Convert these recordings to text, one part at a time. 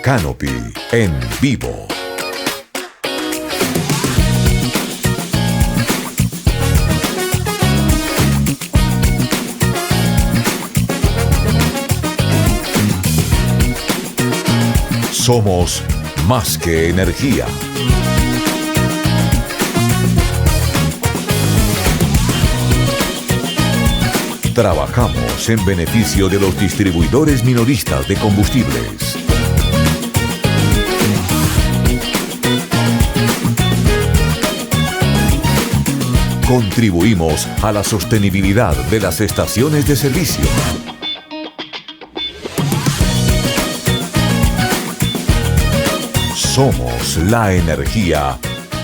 Canopy en vivo. Somos más que energía. Trabajamos en beneficio de los distribuidores minoristas de combustibles. Contribuimos a la sostenibilidad de las estaciones de servicio. Somos la energía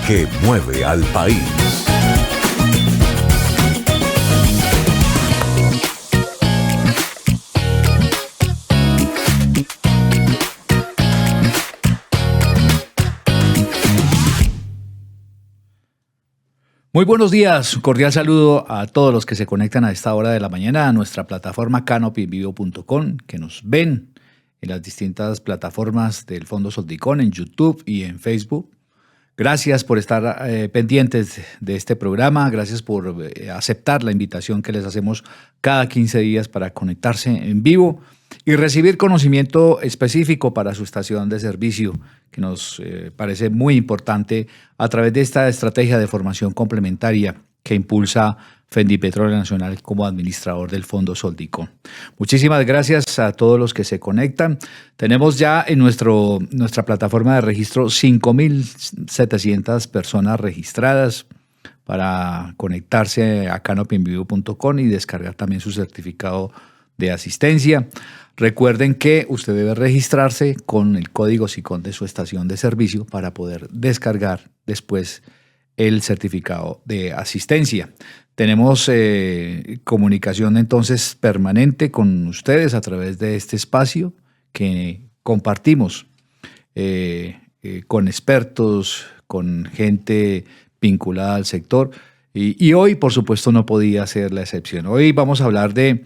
que mueve al país. Muy buenos días, un cordial saludo a todos los que se conectan a esta hora de la mañana a nuestra plataforma canopyinvivo.com, que nos ven en las distintas plataformas del Fondo Soldicón, en YouTube y en Facebook. Gracias por estar pendientes de este programa, gracias por aceptar la invitación que les hacemos cada 15 días para conectarse en vivo y recibir conocimiento específico para su estación de servicio, que nos parece muy importante a través de esta estrategia de formación complementaria que impulsa Fendipetróleo Nacional como administrador del Fondo Soldicón. Muchísimas gracias a todos los que se conectan. Tenemos ya en nuestra plataforma de registro 5.700 personas registradas para conectarse a canopyinvivo.com y descargar también su certificado de asistencia. Recuerden que usted debe registrarse con el código SICON de su estación de servicio para poder descargar después el certificado de asistencia. Tenemos comunicación entonces permanente con ustedes a través de este espacio que compartimos con expertos, con gente vinculada al sector. Y hoy, por supuesto, no podía ser la excepción. Hoy vamos a hablar de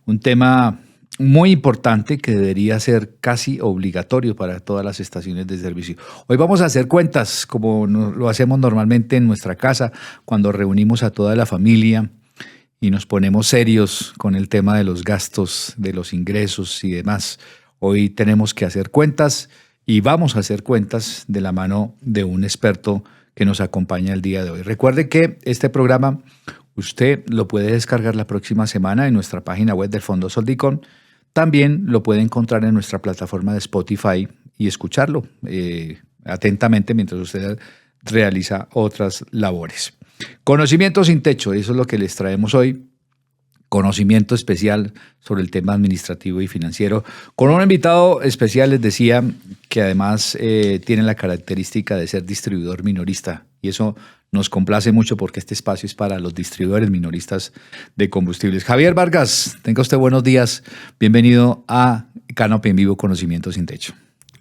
un tema muy importante que debería ser casi obligatorio para todas las estaciones de servicio. Hoy vamos a hacer cuentas como lo hacemos normalmente en nuestra casa cuando reunimos a toda la familia y nos ponemos serios con el tema de los gastos, de los ingresos y demás. Hoy tenemos que hacer cuentas y vamos a hacer cuentas de la mano de un experto que nos acompaña el día de hoy. Recuerde que este programa usted lo puede descargar la próxima semana en nuestra página web del Fondo Soldicón. También lo puede encontrar en nuestra plataforma de Spotify y escucharlo atentamente mientras usted realiza otras labores. Conocimiento sin techo, eso es lo que les traemos hoy. Conocimiento especial sobre el tema administrativo y financiero. Con un invitado especial, les decía, que además tiene la característica de ser distribuidor minorista. Y eso nos complace mucho porque este espacio es para los distribuidores minoristas de combustibles. Javier Vargas, tenga usted buenos días. Bienvenido a Canopy en Vivo, Conocimiento sin Techo.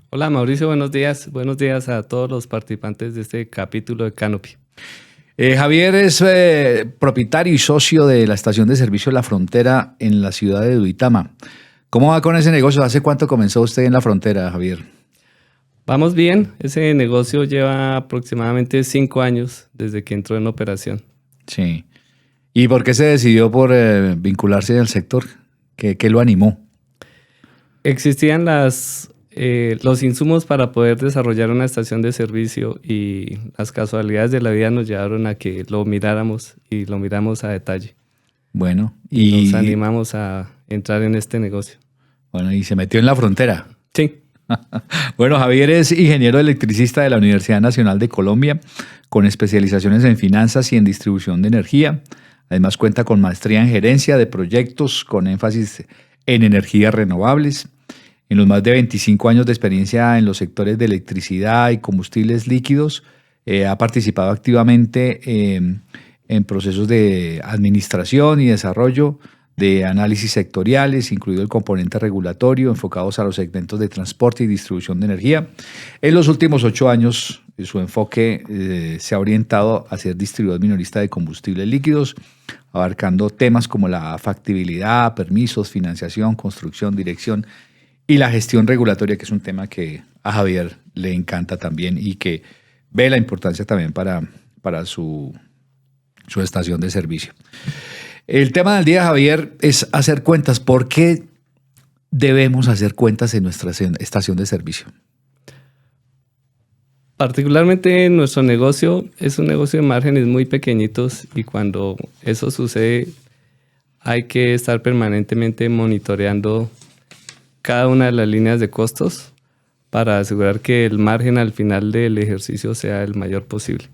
Hola Mauricio, buenos días. Buenos días a todos los participantes de este capítulo de Canopy. Javier es propietario y socio de la estación de servicio La Frontera en la ciudad de Duitama. ¿Cómo va con ese negocio? ¿Hace cuánto comenzó usted en La Frontera, Javier? Vamos bien. Ese negocio lleva aproximadamente 5 años desde que entró en operación. Sí. ¿Y por qué se decidió por vincularse al sector? ¿Qué lo animó? Existían los insumos para poder desarrollar una estación de servicio y las casualidades de la vida nos llevaron a que lo miráramos y lo miramos a detalle. Bueno, y nos animamos a entrar en este negocio. Bueno, y se metió en La Frontera. Sí. Bueno, Javier es ingeniero electricista de la Universidad Nacional de Colombia, con especializaciones en finanzas y en distribución de energía. Además cuenta con maestría en gerencia de proyectos con énfasis en energías renovables. En los más de 25 años de experiencia en los sectores de electricidad y combustibles líquidos, ha participado activamente en procesos de administración y desarrollo de análisis sectoriales, incluido el componente regulatorio, enfocados a los segmentos de transporte y distribución de energía. En los últimos 8 años, su enfoque se ha orientado a ser distribuidor minorista de combustibles líquidos, abarcando temas como la factibilidad, permisos, financiación, construcción, dirección y la gestión regulatoria, que es un tema que a Javier le encanta también y que ve la importancia también para su estación de servicio. El tema del día, Javier, es hacer cuentas. ¿Por qué debemos hacer cuentas en nuestra estación de servicio? Particularmente nuestro negocio es un negocio de márgenes muy pequeñitos y cuando eso sucede hay que estar permanentemente monitoreando cada una de las líneas de costos para asegurar que el margen al final del ejercicio sea el mayor posible.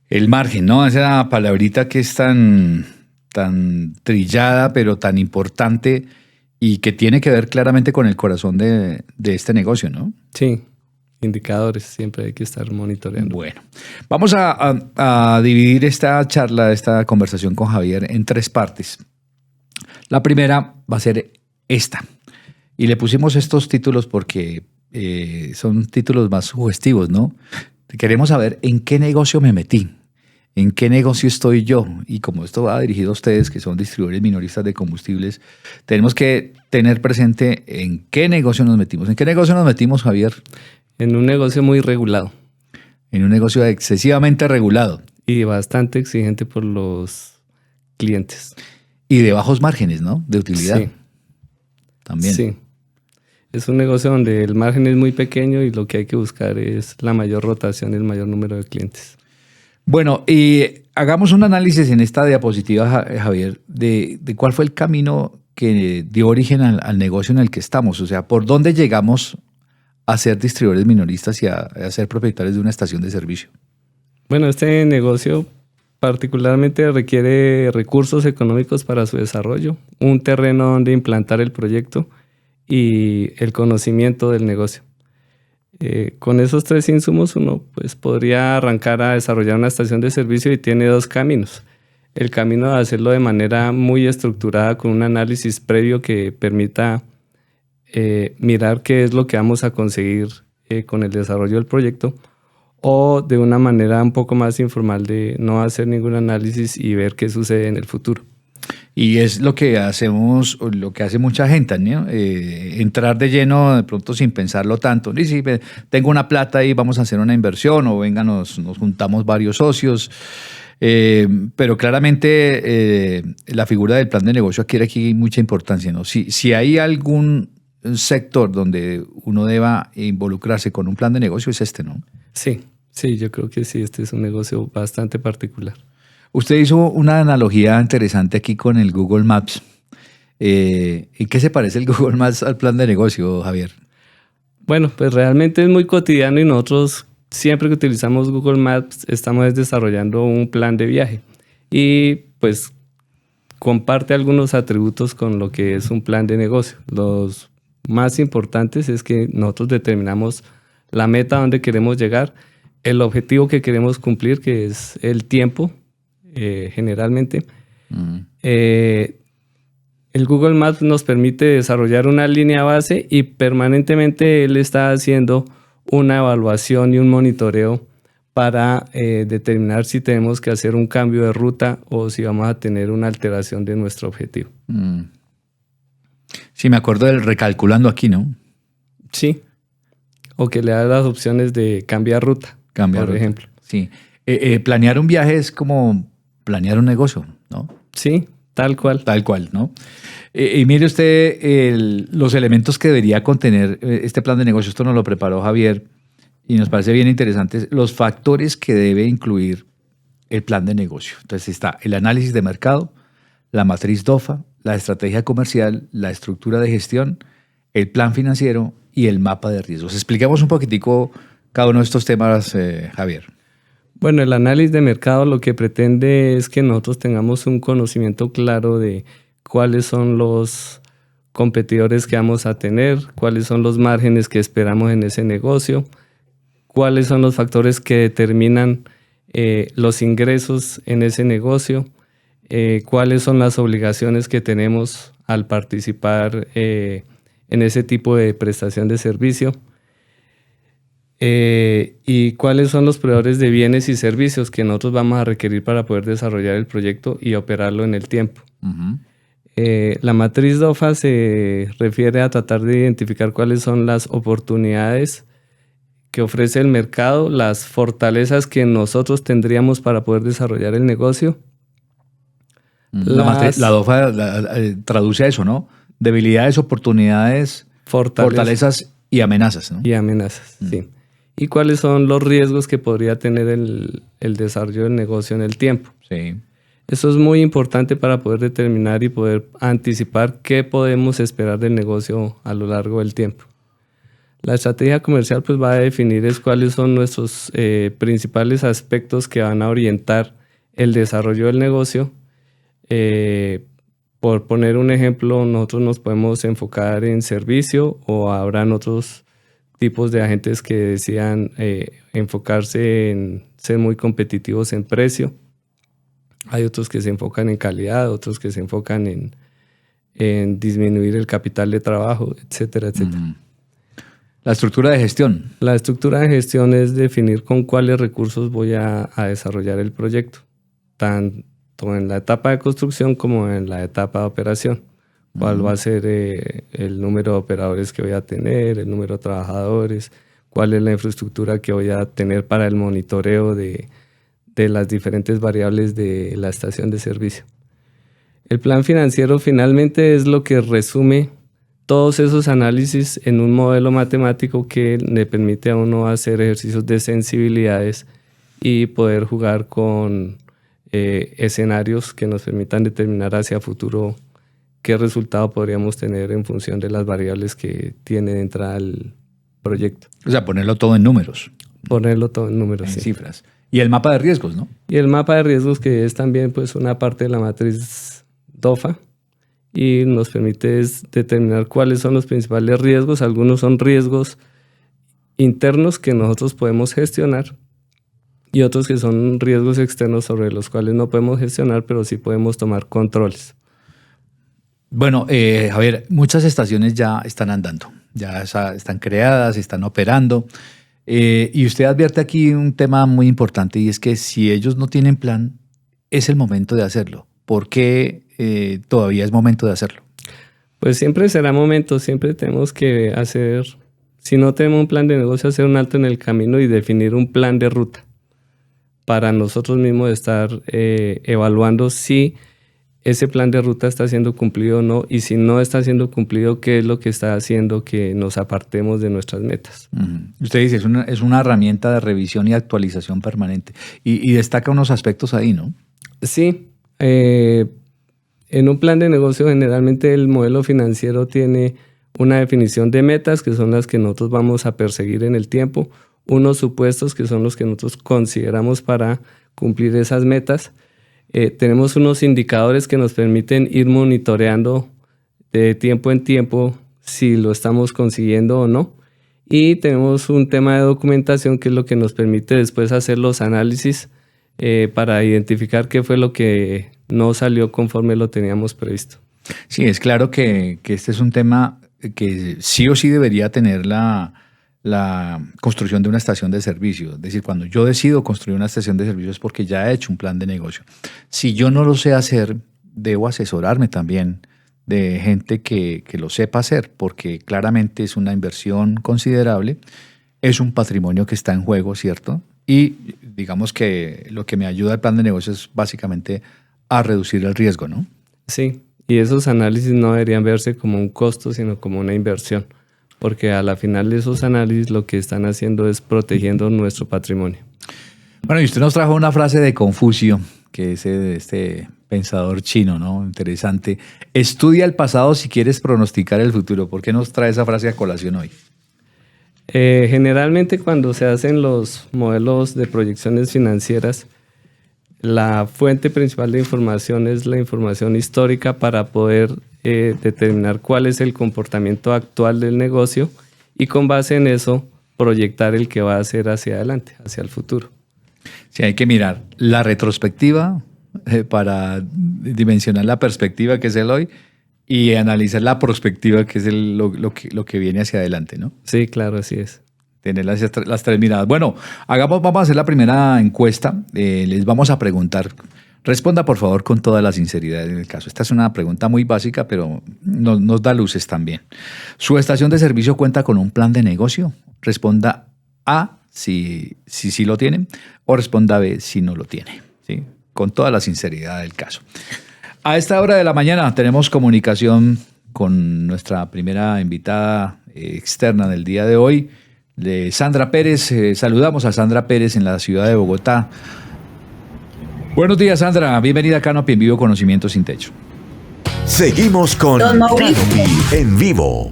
El margen, ¿no? Esa palabrita que es tan trillada, pero tan importante y que tiene que ver claramente con el corazón de este negocio, ¿no? Sí, indicadores, siempre hay que estar monitoreando. Bueno, vamos a dividir esta charla, esta conversación con Javier en 3 partes. La primera va a ser esta. Y le pusimos estos títulos porque son títulos más sugestivos, ¿no? Queremos saber en qué negocio me metí, en qué negocio estoy yo. Y como esto va dirigido a ustedes, que son distribuidores minoristas de combustibles, tenemos que tener presente en qué negocio nos metimos. ¿En qué negocio nos metimos, Javier? En un negocio muy regulado. En un negocio excesivamente regulado. Y bastante exigente por los clientes. Y de bajos márgenes, ¿no? De utilidad. Sí. También. Sí. Es un negocio donde el margen es muy pequeño y lo que hay que buscar es la mayor rotación y el mayor número de clientes. Bueno, y hagamos un análisis en esta diapositiva, Javier, de cuál fue el camino que dio origen al negocio en el que estamos. O sea, ¿por dónde llegamos a ser distribuidores minoristas y a ser propietarios de una estación de servicio? Bueno, este negocio particularmente requiere recursos económicos para su desarrollo, un terreno donde implantar el proyecto y el conocimiento del negocio. Con esos 3 insumos uno pues, podría arrancar a desarrollar una estación de servicio y tiene 2 caminos. El camino de hacerlo de manera muy estructurada con un análisis previo que permita mirar qué es lo que vamos a conseguir con el desarrollo del proyecto, o de una manera un poco más informal de no hacer ningún análisis y ver qué sucede en el futuro. Y es lo que hacemos, lo que hace mucha gente, ¿no? Entrar de lleno de pronto sin pensarlo tanto. Y si tengo una plata y vamos a hacer una inversión, o venga, nos juntamos varios socios. Pero claramente la figura del plan de negocio adquiere aquí mucha importancia, ¿no? Si hay algún sector donde uno deba involucrarse con un plan de negocio, es este, ¿no? Sí, yo creo que sí, este es un negocio bastante particular. Usted hizo una analogía interesante aquí con el Google Maps. ¿En qué se parece el Google Maps al plan de negocio, Javier? Bueno, pues realmente es muy cotidiano y nosotros siempre que utilizamos Google Maps estamos desarrollando un plan de viaje y pues comparte algunos atributos con lo que es un plan de negocio. Los más importantes es que nosotros determinamos la meta a donde queremos llegar, el objetivo que queremos cumplir, que es el tiempo, generalmente. El Google Maps nos permite desarrollar una línea base y permanentemente él está haciendo una evaluación y un monitoreo para determinar si tenemos que hacer un cambio de ruta o si vamos a tener una alteración de nuestro objetivo. Sí, me acuerdo del recalculando aquí, ¿no? Sí. O que le da las opciones de cambiar ruta, por ejemplo. Sí. Planear un viaje es como planear un negocio, ¿no? Sí, tal cual. Tal cual, ¿no? Y mire usted los elementos que debería contener este plan de negocio. Esto nos lo preparó Javier y nos parece bien interesante. Los factores que debe incluir el plan de negocio. Entonces está el análisis de mercado, la matriz DOFA, la estrategia comercial, la estructura de gestión, el plan financiero y el mapa de riesgos. Expliquemos un poquitico cada uno de estos temas, Javier. Bueno, el análisis de mercado lo que pretende es que nosotros tengamos un conocimiento claro de cuáles son los competidores que vamos a tener, cuáles son los márgenes que esperamos en ese negocio, cuáles son los factores que determinan los ingresos en ese negocio, cuáles son las obligaciones que tenemos al participar en ese tipo de prestación de servicio. Y cuáles son los proveedores de bienes y servicios que nosotros vamos a requerir para poder desarrollar el proyecto y operarlo en el tiempo. La matriz DOFA se refiere a tratar de identificar cuáles son las oportunidades que ofrece el mercado, las fortalezas que nosotros tendríamos para poder desarrollar el negocio. La DOFA traduce a eso, ¿no? Debilidades, oportunidades, fortalezas y amenazas, ¿no? Y amenazas, sí. ¿Y cuáles son los riesgos que podría tener el desarrollo del negocio en el tiempo? Sí. Eso es muy importante para poder determinar y poder anticipar qué podemos esperar del negocio a lo largo del tiempo. La estrategia comercial pues va a definir cuáles son nuestros principales aspectos que van a orientar el desarrollo del negocio. Por poner un ejemplo, nosotros nos podemos enfocar en servicio o habrán otros tipos de agentes que decidan enfocarse en ser muy competitivos en precio. Hay otros que se enfocan en calidad, otros que se enfocan en disminuir el capital de trabajo, etcétera, etcétera. La estructura de gestión. La estructura de gestión es definir con cuáles recursos voy a desarrollar el proyecto, tanto en la etapa de construcción como en la etapa de operación. ¿Cuál va a ser el número de operadores que voy a tener, el número de trabajadores? ¿Cuál es la infraestructura que voy a tener para el monitoreo de las diferentes variables de la estación de servicio? El plan financiero finalmente es lo que resume todos esos análisis en un modelo matemático que le permite a uno hacer ejercicios de sensibilidades y poder jugar con escenarios que nos permitan determinar hacia futuro qué resultado podríamos tener en función de las variables que tiene de entrada el proyecto. O sea, ponerlo todo en números. Ponerlo todo en números, en sí. cifras. Y el mapa de riesgos, ¿no? Y el mapa de riesgos, que es también pues una parte de la matriz DOFA y nos permite determinar cuáles son los principales riesgos. Algunos son riesgos internos que nosotros podemos gestionar y otros que son riesgos externos sobre los cuales no podemos gestionar, pero sí podemos tomar controles. Bueno, Javier, muchas estaciones ya están andando, ya están creadas, están operando. Y usted advierte aquí un tema muy importante y es que si ellos no tienen plan, es el momento de hacerlo. ¿Por qué todavía es momento de hacerlo? Pues siempre será momento, siempre tenemos que hacer, si no tenemos un plan de negocio, hacer un alto en el camino y definir un plan de ruta para nosotros mismos estar evaluando si ese plan de ruta está siendo cumplido o no, y si no está siendo cumplido, qué es lo que está haciendo que nos apartemos de nuestras metas. Usted dice, es una herramienta de revisión y actualización permanente y destaca unos aspectos ahí, ¿no? Sí, en un plan de negocio generalmente el modelo financiero tiene una definición de metas que son las que nosotros vamos a perseguir en el tiempo, unos supuestos que son los que nosotros consideramos para cumplir esas metas. Tenemos unos indicadores que nos permiten ir monitoreando de tiempo en tiempo si lo estamos consiguiendo o no. Y tenemos un tema de documentación que es lo que nos permite después hacer los análisis para identificar qué fue lo que no salió conforme lo teníamos previsto. Sí, es claro que este es un tema que sí o sí debería tener la construcción de una estación de servicio. Es decir, cuando yo decido construir una estación de servicio es porque ya he hecho un plan de negocio. Si yo no lo sé hacer, debo asesorarme también de gente que lo sepa hacer, porque claramente es una inversión considerable, es un patrimonio que está en juego, ¿cierto? Y digamos que lo que me ayuda el plan de negocio es básicamente a reducir el riesgo, ¿no? Sí, y esos análisis no deberían verse como un costo, sino como una inversión, porque a la final de esos análisis lo que están haciendo es protegiendo nuestro patrimonio. Bueno, y usted nos trajo una frase de Confucio, que es este pensador chino, ¿no? Interesante. Estudia el pasado si quieres pronosticar el futuro. ¿Por qué nos trae esa frase a colación hoy? Generalmente cuando se hacen los modelos de proyecciones financieras, la fuente principal de información es la información histórica para poder determinar cuál es el comportamiento actual del negocio y con base en eso proyectar el que va a hacer hacia adelante, hacia el futuro. Sí, hay que mirar la retrospectiva para dimensionar la perspectiva que es el hoy y analizar la prospectiva que es lo que viene hacia adelante, ¿no? Sí, claro, así es. Tener las tres miradas. Bueno, vamos a hacer la primera encuesta. Les vamos a preguntar, Responda, por favor, con toda la sinceridad en el caso. Esta es una pregunta muy básica, pero nos da luces también. ¿Su estación de servicio cuenta con un plan de negocio? Responda A, si lo tiene, o responda B, si no lo tiene. ¿Sí? Con toda la sinceridad del caso. A esta hora de la mañana tenemos comunicación con nuestra primera invitada externa del día de hoy, de Sandra Pérez. Saludamos a Sandra Pérez en la ciudad de Bogotá. Buenos días, Sandra. Bienvenida a Canopy en Vivo, Conocimiento Sin Techo. Seguimos con Don Mauricio. Canopy en vivo.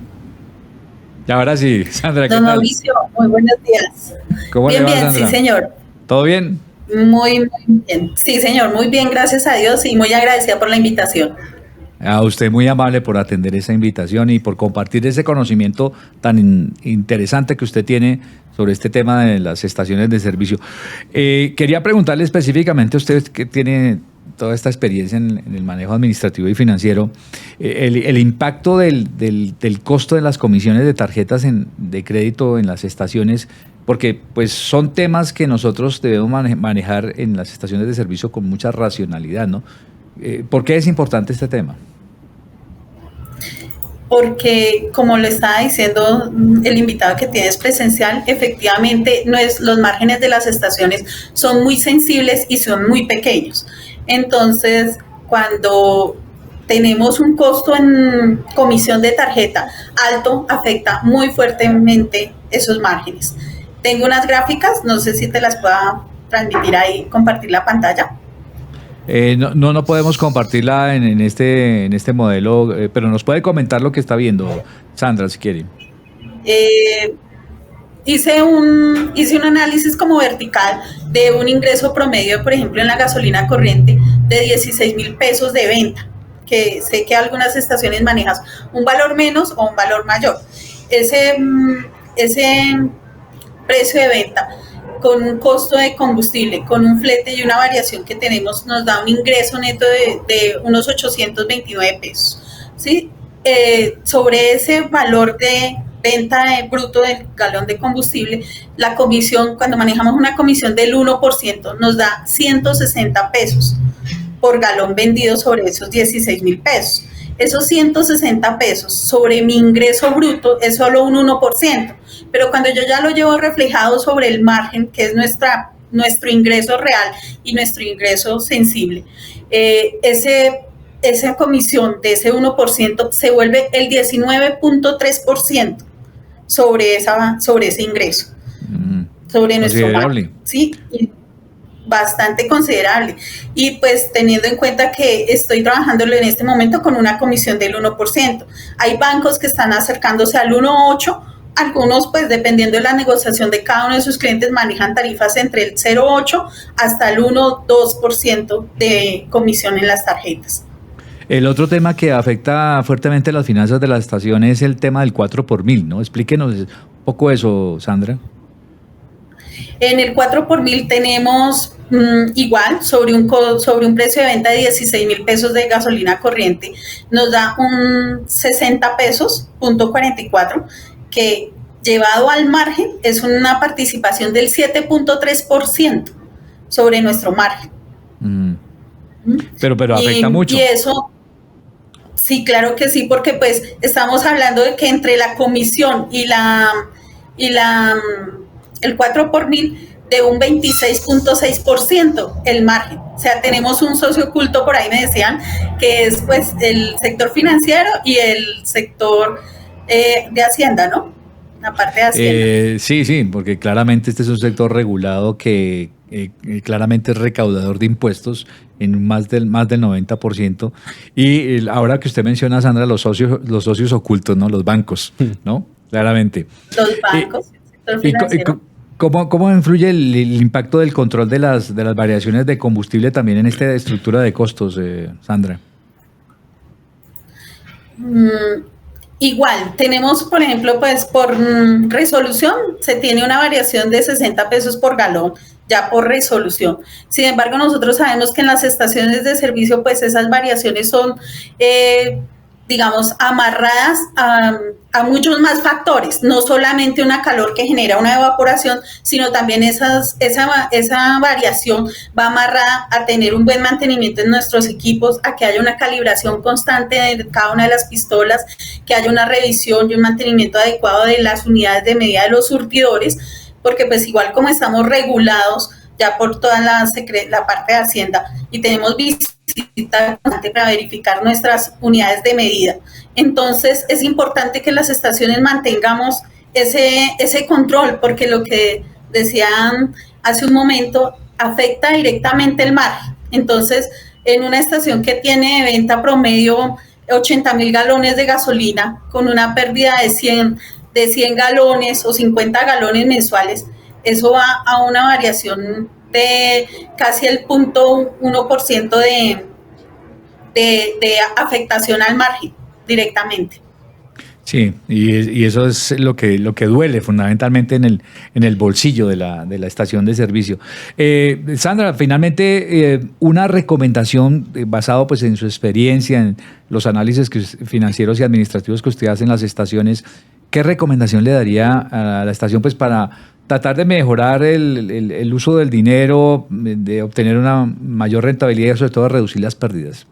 Y ahora sí, Sandra, ¿qué Don tal? Mauricio, muy buenos días. ¿Cómo le va, Bien, Sandra? sí, señor. ¿Todo bien? Muy bien. Sí, señor, muy bien, gracias a Dios y muy agradecida por la invitación. A usted muy amable por atender esa invitación y por compartir ese conocimiento tan interesante que usted tiene sobre este tema de las estaciones de servicio. Quería preguntarle específicamente a usted, que tiene toda esta experiencia en el manejo administrativo y financiero, el impacto del costo de las comisiones de tarjetas de crédito en las estaciones, porque pues son temas que nosotros debemos manejar en las estaciones de servicio con mucha racionalidad, ¿no? ¿Por qué es importante este tema? Porque, como le estaba diciendo el invitado que tienes presencial, efectivamente los márgenes de las estaciones son muy sensibles y son muy pequeños. Entonces, cuando tenemos un costo en comisión de tarjeta alto, afecta muy fuertemente esos márgenes. Tengo unas gráficas, no sé si te las pueda transmitir ahí, compartir la pantalla. No podemos compartirla en este modelo, pero nos puede comentar lo que está viendo, Sandra, si quiere. Hice un análisis como vertical de un ingreso promedio, por ejemplo, en la gasolina corriente de 16,000 pesos de venta, que sé que algunas estaciones manejan un valor menos o un valor mayor. Ese precio de venta con un costo de combustible, con un flete y una variación que tenemos, nos da un ingreso neto de unos 829 pesos. ¿Sí? Sobre ese valor de venta bruto del galón de combustible, la comisión, cuando manejamos una comisión del 1%, nos da 160 pesos por galón vendido sobre esos 16,000 pesos. Esos 160 pesos sobre mi ingreso bruto es solo un 1%, pero cuando yo ya lo llevo reflejado sobre el margen, que es nuestro ingreso real y nuestro ingreso sensible, esa comisión de ese 1% se vuelve el 19.3% sobre ese ingreso, sobre nuestro margen, ¿sí? Bastante considerable. Y pues teniendo en cuenta que estoy trabajándolo en este momento con una comisión del 1%. Hay bancos que están acercándose al 1.8%, algunos pues dependiendo de la negociación de cada uno de sus clientes manejan tarifas entre el 0.8% hasta el 1.2% de comisión en las tarjetas. El otro tema que afecta fuertemente las finanzas de la estación es el tema del 4 por mil, ¿no? Explíquenos un poco eso, Sandra. En el 4 por mil tenemos igual sobre un precio de venta de 16,000 pesos de gasolina corriente, nos da un 60 pesos, punto 44, que llevado al margen es una participación del 7.3% sobre nuestro margen. Pero afecta mucho. Y eso, sí, claro que sí, porque pues estamos hablando de que entre la comisión y el 4 por mil de un 26.6% el margen. O sea, tenemos un socio oculto, por ahí me decían, que es pues el sector financiero y el sector de Hacienda, ¿no? La parte de Hacienda. Sí, porque claramente este es un sector regulado que claramente es recaudador de impuestos en más del 90%. Y ahora que usted menciona, Sandra, los socios ocultos, ¿no? Los bancos, ¿no? Claramente. Los bancos, el sector financiero. ¿Cómo influye el impacto del control de las variaciones de combustible también en esta estructura de costos, Sandra? Igual, tenemos, por ejemplo, pues por resolución, se tiene una variación de 60 pesos por galón, ya por resolución. Sin embargo, nosotros sabemos que en las estaciones de servicio, pues esas variaciones son digamos, amarradas a muchos más factores, no solamente una calor que genera una evaporación, sino también esa variación va amarrada a tener un buen mantenimiento en nuestros equipos, a que haya una calibración constante de cada una de las pistolas, que haya una revisión y un mantenimiento adecuado de las unidades de medida de los surtidores, porque pues igual como estamos regulados ya por toda la parte de Hacienda y tenemos visita para verificar nuestras unidades de medida. Entonces es importante que las estaciones mantengamos ese control, porque lo que decían hace un momento afecta directamente el margen. Entonces, en una estación que tiene de venta promedio 80,000 galones de gasolina con una pérdida de 100 galones o 50 galones mensuales, eso va a una variación de casi el 0.1% de afectación al margen directamente. Sí, y eso es lo que duele fundamentalmente en el bolsillo de la estación de servicio. Sandra, finalmente, una recomendación basado pues en su experiencia, en los análisis financieros y administrativos que usted hace en las estaciones, ¿qué recomendación le daría a la estación pues para tratar de mejorar el uso del dinero, de obtener una mayor rentabilidad y sobre todo reducir las pérdidas?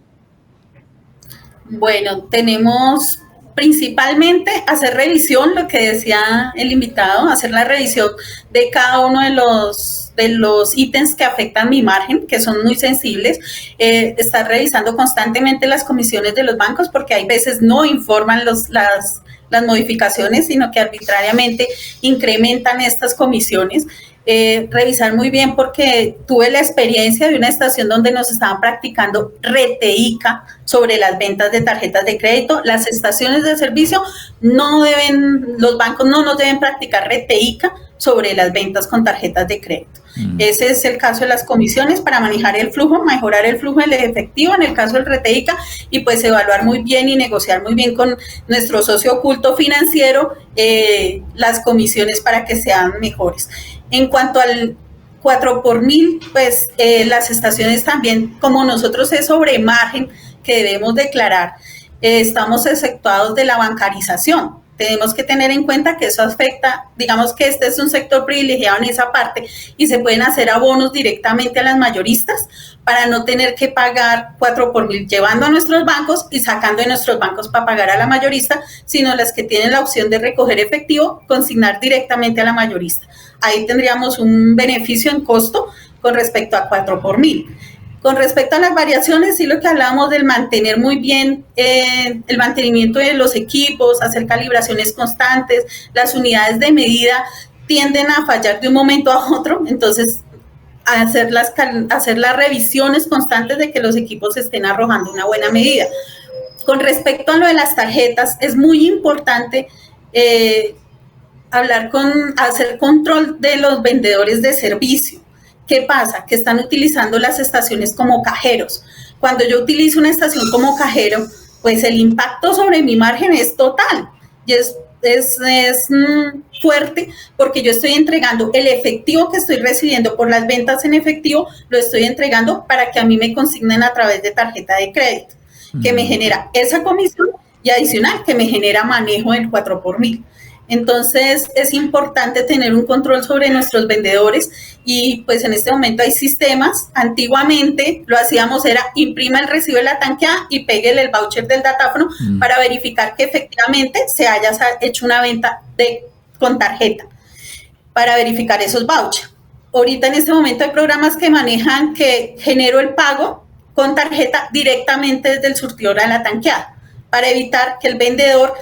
Bueno, tenemos principalmente hacer revisión, lo que decía el invitado, hacer la revisión de cada uno de los ítems que afectan mi margen, que son muy sensibles, estar revisando constantemente las comisiones de los bancos, porque hay veces no informan las modificaciones, sino que arbitrariamente incrementan estas comisiones. Revisar muy bien, porque tuve la experiencia de una estación donde nos estaban practicando reteica sobre las ventas de tarjetas de crédito. Las estaciones de servicio los bancos no nos deben practicar reteica sobre las ventas con tarjetas de crédito. Ese es el caso de las comisiones para manejar el flujo, mejorar el flujo del efectivo en el caso del reteica, y pues evaluar muy bien y negociar muy bien con nuestro socio oculto financiero las comisiones para que sean mejores. En cuanto al 4 por 1000, pues las estaciones también, como nosotros es sobre margen que debemos declarar, estamos exceptuados de la bancarización. Tenemos que tener en cuenta que eso afecta, digamos que este es un sector privilegiado en esa parte, y se pueden hacer abonos directamente a las mayoristas para no tener que pagar 4 por 1000 llevando a nuestros bancos y sacando de nuestros bancos para pagar a la mayorista, sino las que tienen la opción de recoger efectivo, consignar directamente a la mayorista. Ahí tendríamos un beneficio en costo con respecto a 4 por 1000. Con respecto a las variaciones, sí, lo que hablábamos del mantener muy bien el mantenimiento de los equipos, hacer calibraciones constantes, las unidades de medida tienden a fallar de un momento a otro, entonces hacer las revisiones constantes de que los equipos estén arrojando una buena medida. Con respecto a lo de las tarjetas, es muy importante hacer control de los vendedores de servicio. ¿Qué pasa? Que están utilizando las estaciones como cajeros. Cuando yo utilizo una estación como cajero, pues el impacto sobre mi margen es total y es fuerte, porque yo estoy entregando el efectivo que estoy recibiendo por las ventas en efectivo, lo estoy entregando para que a mí me consignen a través de tarjeta de crédito, que me genera esa comisión y adicional que me genera manejo del 4 por 1000. Entonces es importante tener un control sobre nuestros vendedores, y pues en este momento hay sistemas. Antiguamente lo hacíamos era imprima el recibo de la tanqueada y péguele el voucher del datáfono para verificar que efectivamente se haya hecho una venta con tarjeta, para verificar esos vouchers. Ahorita en este momento hay programas que manejan que genero el pago con tarjeta directamente desde el surtidor a la tanqueada, para evitar que el vendedor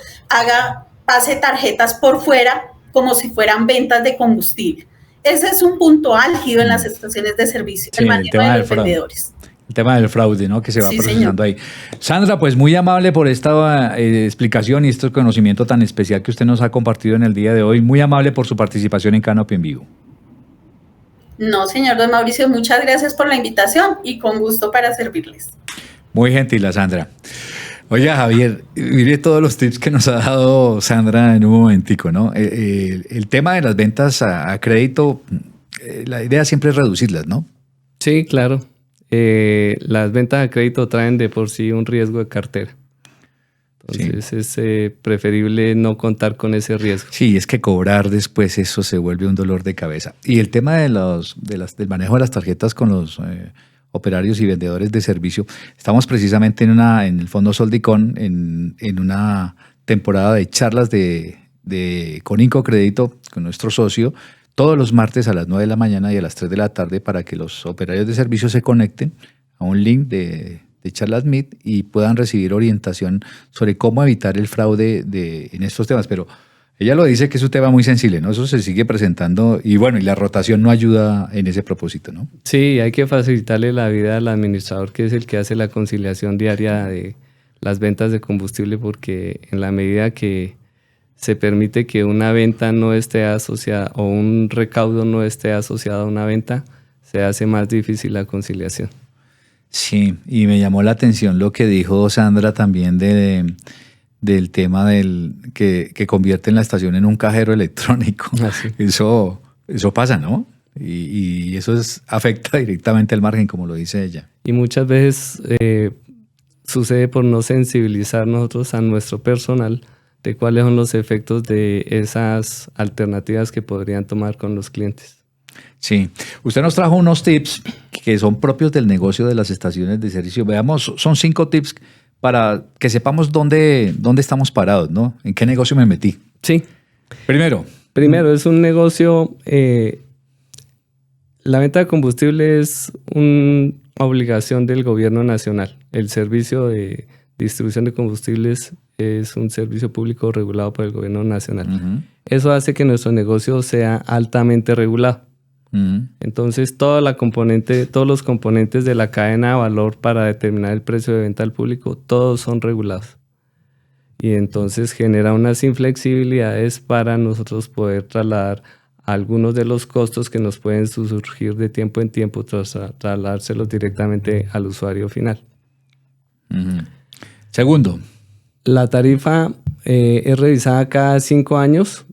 pase tarjetas por fuera como si fueran ventas de combustible. Ese es un punto álgido en las estaciones de servicio, sí, el manejo de los vendedores. El tema del fraude, ¿no? Que se va procesando ahí. Sandra, pues muy amable por esta explicación y este conocimiento tan especial que usted nos ha compartido en el día de hoy. Muy amable por su participación en Canopy en Vivo. No, señor don Mauricio, muchas gracias por la invitación y con gusto para servirles. Muy gentil, Sandra. Oiga, Javier, mire todos los tips que nos ha dado Sandra en un momentico, ¿no? El tema de las ventas a crédito, la idea siempre es reducirlas, ¿no? Sí, claro. Las ventas a crédito traen de por sí un riesgo de cartera. Entonces es preferible no contar con ese riesgo. Sí, es que cobrar después eso se vuelve un dolor de cabeza. Y el tema del manejo de las tarjetas con los operarios y vendedores de servicio, estamos precisamente en el Fondo Soldicón en una temporada de charlas con Incocrédito, con nuestro socio, todos los martes a las 9 de la mañana y a las 3 de la tarde para que los operarios de servicio se conecten a un link de Charlas Meet y puedan recibir orientación sobre cómo evitar el fraude en estos temas. Pero ella lo dice que es un tema muy sensible, ¿no? Eso se sigue presentando y bueno, y la rotación no ayuda en ese propósito, ¿no? Sí, hay que facilitarle la vida al administrador, que es el que hace la conciliación diaria de las ventas de combustible, porque en la medida que se permite que una venta no esté asociada o un recaudo no esté asociado a una venta, se hace más difícil la conciliación. Sí, y me llamó la atención lo que dijo Sandra también del tema que convierten la estación en un cajero electrónico. Así. Eso pasa, ¿no? Y eso afecta directamente al margen, como lo dice ella. Y muchas veces sucede por no sensibilizar nosotros a nuestro personal de cuáles son los efectos de esas alternativas que podrían tomar con los clientes. Sí, usted nos trajo unos tips que son propios del negocio de las estaciones de servicio. Veamos, son 5 tips para que sepamos dónde estamos parados, ¿no? ¿En qué negocio me metí? Sí. Primero, es un negocio, la venta de combustible es una obligación del gobierno nacional. El servicio de distribución de combustibles es un servicio público regulado por el gobierno nacional. Uh-huh. Eso hace que nuestro negocio sea altamente regulado. Uh-huh. Entonces, todos los componentes de la cadena de valor para determinar el precio de venta al público, todos son regulados. Y entonces genera unas inflexibilidades para nosotros poder trasladar algunos de los costos que nos pueden surgir de tiempo en tiempo, trasladárselos directamente al usuario final. Uh-huh. Segundo, la tarifa es revisada cada 5 años.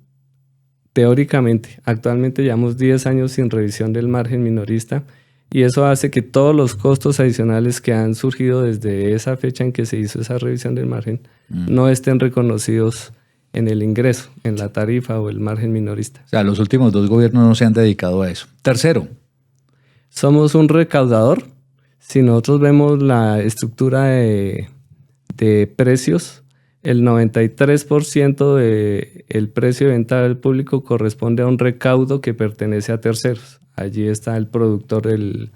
Teóricamente, actualmente llevamos 10 años sin revisión del margen minorista y eso hace que todos los costos adicionales que han surgido desde esa fecha en que se hizo esa revisión del margen no estén reconocidos en el ingreso, en la tarifa o el margen minorista. O sea, los últimos 2 gobiernos no se han dedicado a eso. Tercero, somos un recaudador. Si nosotros vemos la estructura de precios, el 93% del precio de venta al público corresponde a un recaudo que pertenece a terceros. Allí está el productor del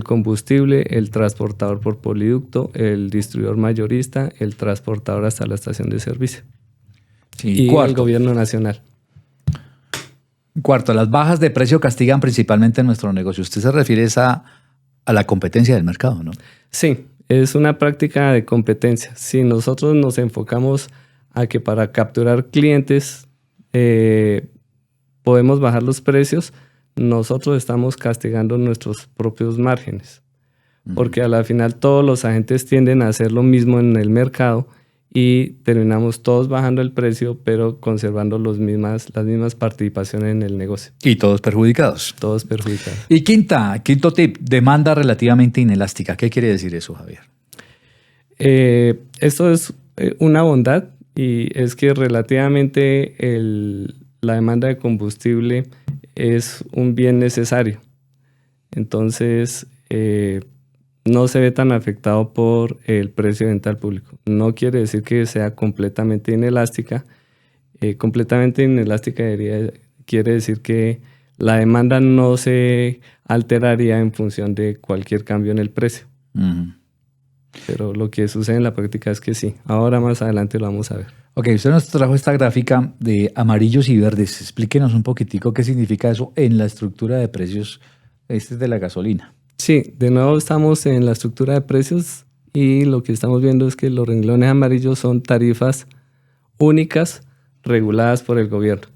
combustible, el transportador por poliducto, el distribuidor mayorista, el transportador hasta la estación de servicio. sí, Y cuarto, el gobierno nacional. Cuarto, las bajas de precio castigan principalmente en nuestro negocio. Usted se refiere a la competencia del mercado, ¿no? Sí, es una práctica de competencia. Si nosotros nos enfocamos a que para capturar clientes podemos bajar los precios, nosotros estamos castigando nuestros propios márgenes. Porque a la final todos los agentes tienden a hacer lo mismo en el mercado y terminamos todos bajando el precio, pero conservando las mismas participaciones en el negocio. Y todos perjudicados. Todos perjudicados. Y quinto tip, demanda relativamente inelástica. ¿Qué quiere decir eso, Javier? Esto es una bondad y es que relativamente la demanda de combustible es un bien necesario. Entonces, no se ve tan afectado por el precio de venta al público. No quiere decir que sea completamente inelástica. Completamente inelástica quiere decir que la demanda no se alteraría en función de cualquier cambio en el precio. Uh-huh. Pero lo que sucede en la práctica es que sí. Ahora más adelante lo vamos a ver. Ok, usted nos trajo esta gráfica de amarillos y verdes. Explíquenos un poquitico qué significa eso en la estructura de precios de la gasolina. Sí, de nuevo estamos en la estructura de precios y lo que estamos viendo es que los renglones amarillos son tarifas únicas reguladas por el gobierno.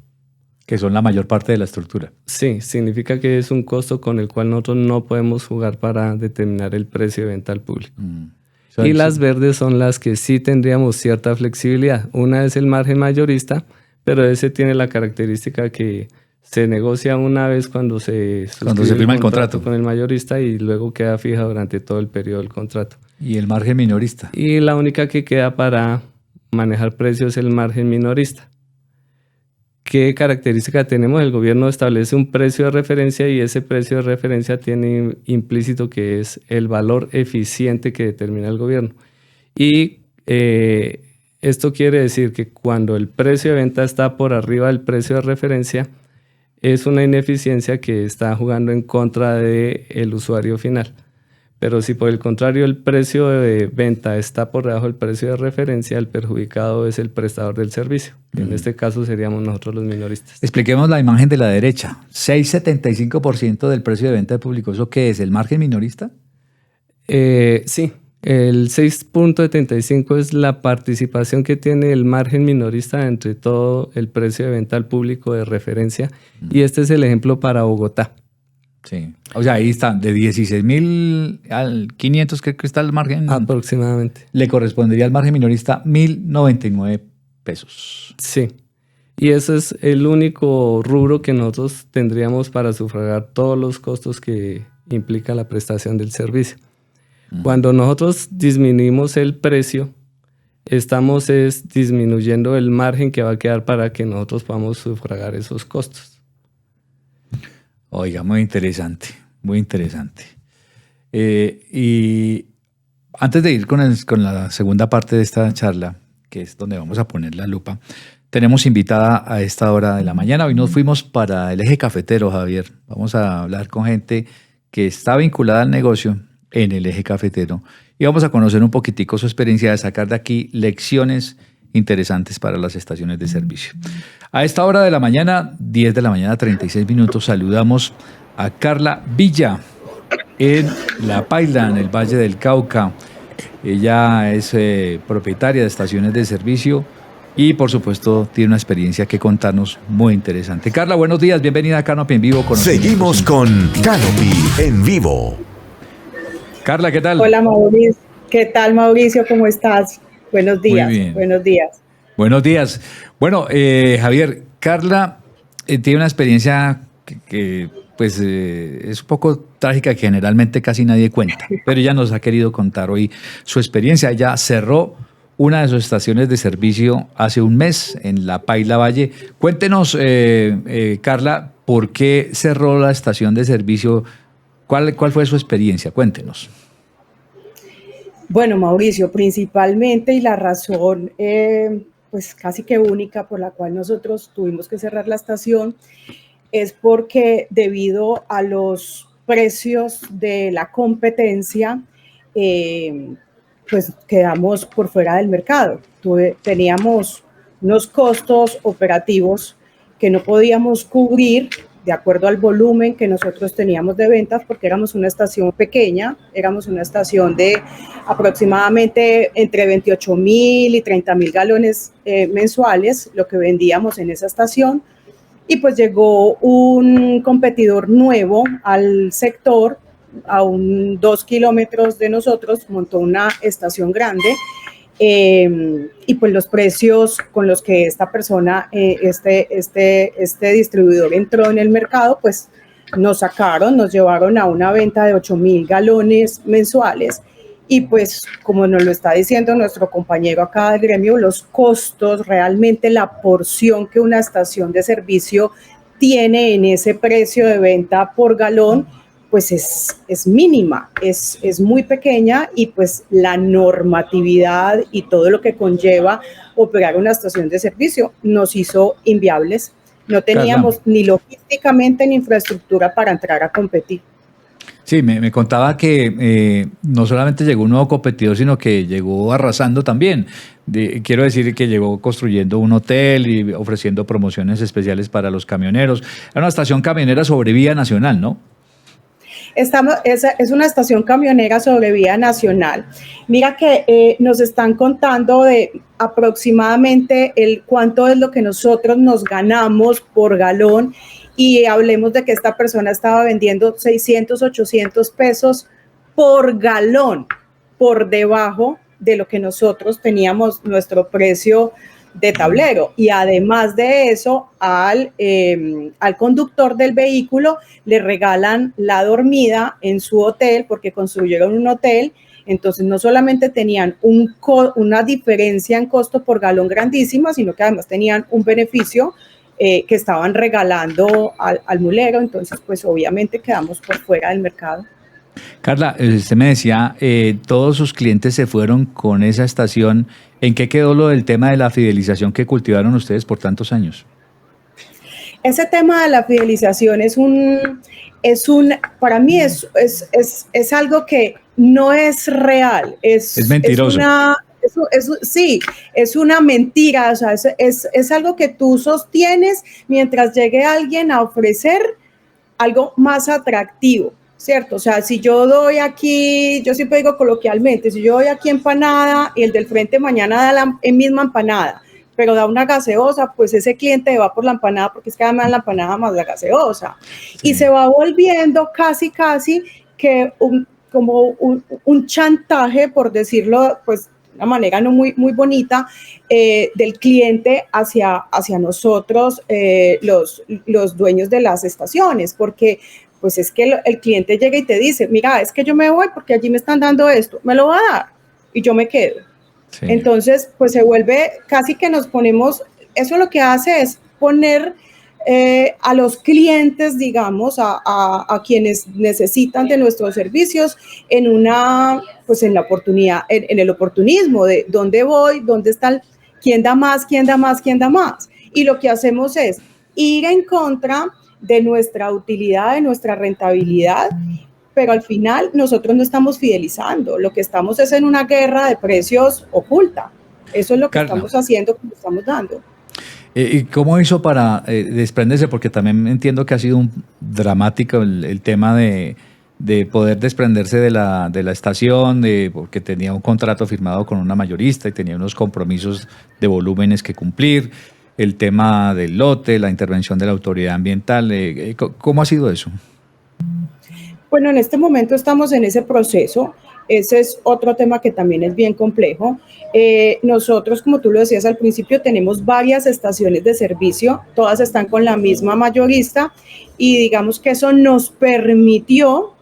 Que son la mayor parte de la estructura. Sí, significa que es un costo con el cual nosotros no podemos jugar para determinar el precio de venta al público. Y las verdes son las que sí tendríamos cierta flexibilidad. Una es el margen mayorista, pero ese tiene la característica que se negocia una vez cuando se firma el contrato con el mayorista y luego queda fija durante todo el periodo del contrato. ¿Y el margen minorista? Y la única que queda para manejar precios es el margen minorista. ¿Qué característica tenemos? El gobierno establece un precio de referencia y ese precio de referencia tiene implícito que es el valor eficiente que determina el gobierno. Y esto quiere decir que cuando el precio de venta está por arriba del precio de referencia, es una ineficiencia que está jugando en contra del usuario final. Pero si por el contrario el precio de venta está por debajo del precio de referencia, el perjudicado es el prestador del servicio. En este caso seríamos nosotros los minoristas. Expliquemos la imagen de la derecha. 6,75% del precio de venta de público. ¿Eso qué es? ¿El margen minorista? Sí, el 6.75 es la participación que tiene el margen minorista entre todo el precio de venta al público de referencia. Y este es el ejemplo para Bogotá. Sí. O sea, ahí está, de 16.000 al 500, creo que está el margen. Aproximadamente. Le correspondería al margen minorista 1.099 pesos. Sí. Y ese es el único rubro que nosotros tendríamos para sufragar todos los costos que implica la prestación del servicio. Cuando nosotros disminuimos el precio, estamos disminuyendo el margen que va a quedar para que nosotros podamos sufragar esos costos. Oiga, muy interesante, muy interesante. Y antes de ir con la segunda parte de esta charla, que es donde vamos a poner la lupa, tenemos invitada a esta hora de la mañana. Hoy nos fuimos para el eje cafetero, Javier. Vamos a hablar con gente que está vinculada al negocio en el eje cafetero y vamos a conocer un poquitico su experiencia, de sacar de aquí lecciones interesantes para las estaciones de servicio. A esta hora de la mañana, 10 de la mañana, 36 minutos, saludamos a Carla Villa en La Paila, en el Valle del Cauca. Ella es propietaria de estaciones de servicio y, por supuesto, tiene una experiencia que contarnos muy interesante. Carla, buenos días, bienvenida a Canopy en Vivo. Seguimos con Canopy en Vivo. Carla, ¿qué tal? Hola, Mauricio. ¿Qué tal, Mauricio? ¿Cómo estás? Buenos días. Muy bien. Buenos días. Buenos días. Bueno, Javier, Carla tiene una experiencia que pues es un poco trágica, que generalmente casi nadie cuenta, pero ella nos ha querido contar hoy su experiencia. Ella cerró una de sus estaciones de servicio hace un mes en La Paila Valle. Cuéntenos, Carla, ¿por qué cerró la estación de servicio? ¿Cuál fue su experiencia? Cuéntenos. Bueno, Mauricio, principalmente, y la razón pues casi que única por la cual nosotros tuvimos que cerrar la estación, es porque debido a los precios de la competencia, pues quedamos por fuera del mercado. Teníamos unos costos operativos que no podíamos cubrir de acuerdo al volumen que nosotros teníamos de ventas, porque éramos una estación pequeña, éramos una estación de aproximadamente entre 28.000 y 30.000 galones mensuales, lo que vendíamos en esa estación. Y pues llegó un competidor nuevo al sector, a 2 kilómetros de nosotros, montó una estación grande, y pues los precios con los que esta persona, este distribuidor entró en el mercado, pues nos llevaron a una venta de 8.000 galones mensuales. Y pues, como nos lo está diciendo nuestro compañero acá del gremio, los costos, realmente la porción que una estación de servicio tiene en ese precio de venta por galón, pues es mínima, es muy pequeña, y pues la normatividad y todo lo que conlleva operar una estación de servicio nos hizo inviables. No teníamos ni logísticamente ni infraestructura para entrar a competir. Sí, me contaba que no solamente llegó un nuevo competidor, sino que llegó arrasando también. Quiero decir que llegó construyendo un hotel y ofreciendo promociones especiales para los camioneros. Era una estación camionera sobre vía nacional, ¿no? Es una estación camionera sobre vía nacional. Mira que nos están contando de aproximadamente cuánto es lo que nosotros nos ganamos por galón, y hablemos de que esta persona estaba vendiendo 600, 800 pesos por galón, por debajo de lo que nosotros teníamos nuestro precio de tablero. Y además de eso, al conductor del vehículo le regalan la dormida en su hotel, porque construyeron un hotel, Entonces, no solamente tenían una diferencia en costo por galón grandísima, sino que además tenían un beneficio que estaban regalando al mulero. Entonces, pues obviamente quedamos por fuera del mercado. Carla, usted me decía, todos sus clientes se fueron con esa estación. ¿En qué quedó lo del tema de la fidelización que cultivaron ustedes por tantos años? Ese tema de la fidelización para mí es algo que no es real. Es mentiroso. Sí, es una mentira. O sea, es algo que tú sostienes mientras llegue alguien a ofrecer algo más atractivo, ¿cierto? O sea, si yo doy aquí, yo siempre digo coloquialmente, si yo doy aquí empanada y el del frente mañana da la misma empanada, pero da una gaseosa, pues ese cliente va por la empanada porque es que además la empanada más la gaseosa. Sí. Y se va volviendo casi que como un chantaje, por decirlo, pues de una manera no muy bonita, del cliente hacia nosotros, los dueños de las estaciones, porque pues es que el cliente llega y te dice, mira, es que yo me voy porque allí me están dando esto, me lo va a dar y yo me quedo. Sí. Entonces, pues se vuelve casi que nos ponemos, eso lo que hace es poner a los clientes, digamos, a quienes necesitan de nuestros servicios en la oportunidad, en el oportunismo de dónde voy, dónde está, quién da más. Y lo que hacemos es ir en contra de nuestra utilidad, de nuestra rentabilidad, pero al final nosotros no estamos fidelizando, lo que estamos es en una guerra de precios oculta. Eso es lo que estamos haciendo, como estamos dando. ¿Y cómo hizo para desprenderse? Porque también entiendo que ha sido dramático el tema de poder desprenderse de la estación, porque tenía un contrato firmado con una mayorista y tenía unos compromisos de volúmenes que cumplir, el tema del lote, la intervención de la autoridad ambiental. ¿Cómo ha sido eso? Bueno, en este momento estamos en ese proceso. Ese es otro tema que también es bien complejo. Nosotros, como tú lo decías al principio, tenemos varias estaciones de servicio, todas están con la misma mayorista y digamos que eso nos permitió